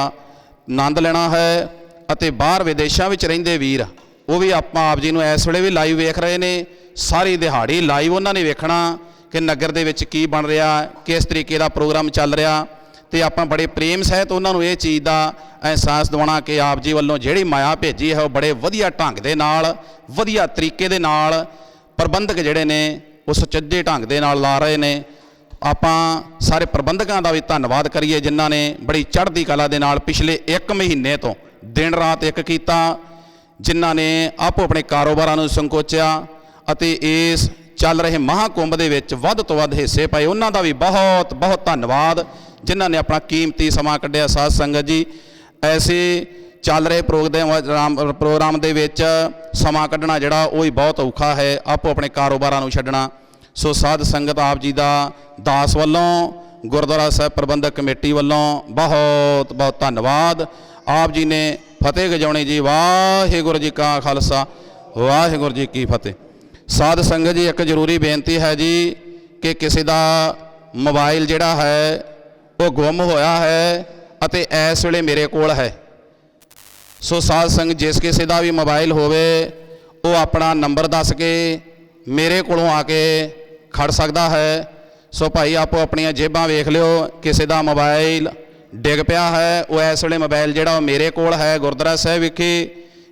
ਆਨੰਦ ਲੈਣਾ ਹੈ ਅਤੇ ਬਾਹਰ ਵਿਦੇਸ਼ਾਂ ਵਿੱਚ ਰਹਿੰਦੇ ਵੀਰ ਉਹ ਵੀ ਆਪਾਂ ਆਪ ਜੀ ਨੂੰ ਇਸ ਵੇਲੇ ਵੀ ਲਾਈਵ ਵੇਖ ਰਹੇ ਨੇ। ਸਾਰੀ ਦਿਹਾੜੀ ਲਾਈਵ ਉਹਨਾਂ ਨੇ ਵੇਖਣਾ ਕਿ ਨਗਰ ਦੇ ਵਿੱਚ ਕੀ ਬਣ ਰਿਹਾ, ਕਿਸ ਤਰੀਕੇ ਦਾ ਪ੍ਰੋਗਰਾਮ ਚੱਲ ਰਿਹਾ, ਤੇ ਆਪਾਂ ਬੜੇ ਪ੍ਰੇਮ ਸਹਿਤ ਉਹਨਾਂ ਨੂੰ ਇਹ ਚੀਜ਼ ਦਾ ਅਹਿਸਾਸ ਦਿਵਾਉਣਾ ਕਿ ਆਪ ਜੀ ਵੱਲੋਂ ਜਿਹੜੀ ਮਾਇਆ ਭੇਜੀ ਹੈ ਉਹ ਬੜੇ ਵਧੀਆ ਢੰਗ ਦੇ ਨਾਲ, ਵਧੀਆ ਤਰੀਕੇ ਦੇ ਨਾਲ ਪ੍ਰਬੰਧਕ ਜਿਹੜੇ ਨੇ ਉਹ ਸੁਚੱਜੇ ਢੰਗ ਦੇ ਨਾਲ ਲਾ ਰਹੇ ਨੇ। ਆਪਾਂ ਸਾਰੇ ਪ੍ਰਬੰਧਕਾਂ ਦਾ ਵੀ ਧੰਨਵਾਦ ਕਰੀਏ ਜਿਨ੍ਹਾਂ ਨੇ ਬੜੀ ਚੜ੍ਹਦੀ ਕਲਾ ਦੇ ਨਾਲ ਪਿਛਲੇ 1 ਮਹੀਨੇ ਤੋਂ ਦਿਨ ਰਾਤ ਇੱਕ ਕੀਤਾ, ਜਿਨ੍ਹਾਂ ਨੇ ਆਪੋ ਆਪਣੇ ਕਾਰੋਬਾਰਾਂ ਨੂੰ ਸੰਕੋਚਿਆ ਅਤੇ ਇਸ ਚੱਲ ਰਹੇ ਮਹਾਕੁੰਭ ਦੇ ਵਿੱਚ ਵੱਧ ਤੋਂ ਵੱਧ ਹਿੱਸੇ ਪਾਏ। ਉਹਨਾਂ ਦਾ ਵੀ ਬਹੁਤ ਬਹੁਤ ਧੰਨਵਾਦ ਜਿਨ੍ਹਾਂ ਨੇ ਆਪਣਾ ਕੀਮਤੀ ਸਮਾਂ ਕੱਢਿਆ। ਸਾਧ ਸੰਗਤ ਜੀ, ਐਸੇ ਚੱਲ ਰਹੇ ਪ੍ਰੋਗਰਾਮ ਦੇ ਵਿੱਚ ਸਮਾਂ ਕੱਢਣਾ ਜਿਹੜਾ ਉਹ ਹੀ ਬਹੁਤ ਔਖਾ ਹੈ, ਆਪੋ ਆਪਣੇ ਕਾਰੋਬਾਰਾਂ ਨੂੰ ਛੱਡਣਾ। ਸੋ ਸਾਧ ਸੰਗਤ ਆਪ ਜੀ ਦਾ ਦਾਸ ਵੱਲੋਂ, ਗੁਰਦੁਆਰਾ ਸਾਹਿਬ ਪ੍ਰਬੰਧਕ ਕਮੇਟੀ ਵੱਲੋਂ ਬਹੁਤ ਬਹੁਤ ਧੰਨਵਾਦ। ਆਪ ਜੀ ਨੇ ਫਤਿਹ ਗਜਾਉਣੀ ਜੀ। ਵਾਹਿਗੁਰੂ ਜੀ ਕਾ ਖਾਲਸਾ, ਵਾਹਿਗੁਰੂ ਜੀ ਕੀ ਫਤਿਹ। ਸਾਧ ਸੰਗਤ ਜੀ, ਇੱਕ ਜ਼ਰੂਰੀ ਬੇਨਤੀ ਹੈ ਜੀ ਕਿ ਕਿਸੇ ਦਾ ਮੋਬਾਈਲ ਜਿਹੜਾ ਹੈ ਉਹ ਗੁੰਮ ਹੋਇਆ ਹੈ ਅਤੇ ਇਸ ਵੇਲੇ ਮੇਰੇ ਕੋਲ ਹੈ। ਸੋ ਸਾਧ ਸੰਗਤ, ਜਿਸ ਕਿਸੇ ਦਾ ਵੀ ਮੋਬਾਈਲ ਹੋਵੇ ਉਹ ਆਪਣਾ ਨੰਬਰ ਦੱਸ ਕੇ ਮੇਰੇ ਕੋਲੋਂ ਆ ਕੇ ਖੜ ਸਕਦਾ ਹੈ। ਸੋ ਭਾਈ ਆਪੋ ਆਪਣੀਆਂ ਜੇਬਾਂ ਵੇਖ ਲਿਓ, ਕਿਸੇ ਦਾ ਮੋਬਾਈਲ ਡਿੱਗ ਪਿਆ ਹੈ। ਉਹ ਇਸ ਵੇਲੇ ਮੋਬਾਈਲ ਜਿਹੜਾ ਉਹ ਮੇਰੇ ਕੋਲ ਹੈ ਗੁਰਦੁਆਰਾ ਸਾਹਿਬ ਵਿਖੇ।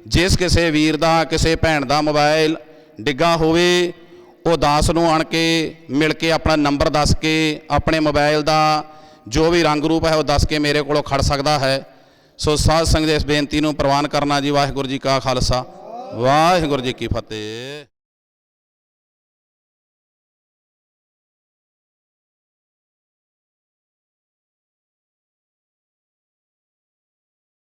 ਜਿਸ ਕਿਸੇ ਵੀਰ ਦਾ, ਕਿਸੇ ਭੈਣ ਦਾ ਮੋਬਾਈਲ ਡਿੱਗਾ ਹੋਵੇ ਉਹ ਦਾਸ ਨੂੰ ਆਣ ਕੇ ਮਿਲ ਕੇ ਆਪਣਾ ਨੰਬਰ ਦੱਸ ਕੇ ਆਪਣੇ ਮੋਬਾਈਲ ਦਾ ਜੋ ਵੀ ਰੰਗ ਰੂਪ ਹੈ ਉਹ ਦੱਸ ਕੇ ਮੇਰੇ ਕੋਲੋਂ ਖੜ ਸਕਦਾ ਹੈ। ਸੋ ਸਾਧ ਸੰਗਤ ਇਸ ਬੇਨਤੀ ਨੂੰ ਪ੍ਰਵਾਨ ਕਰਨਾ ਜੀ। ਵਾਹਿਗੁਰੂ ਜੀ ਕਾ ਖਾਲਸਾ, ਵਾਹਿਗੁਰੂ ਜੀ ਕੀ ਫਤਿਹ।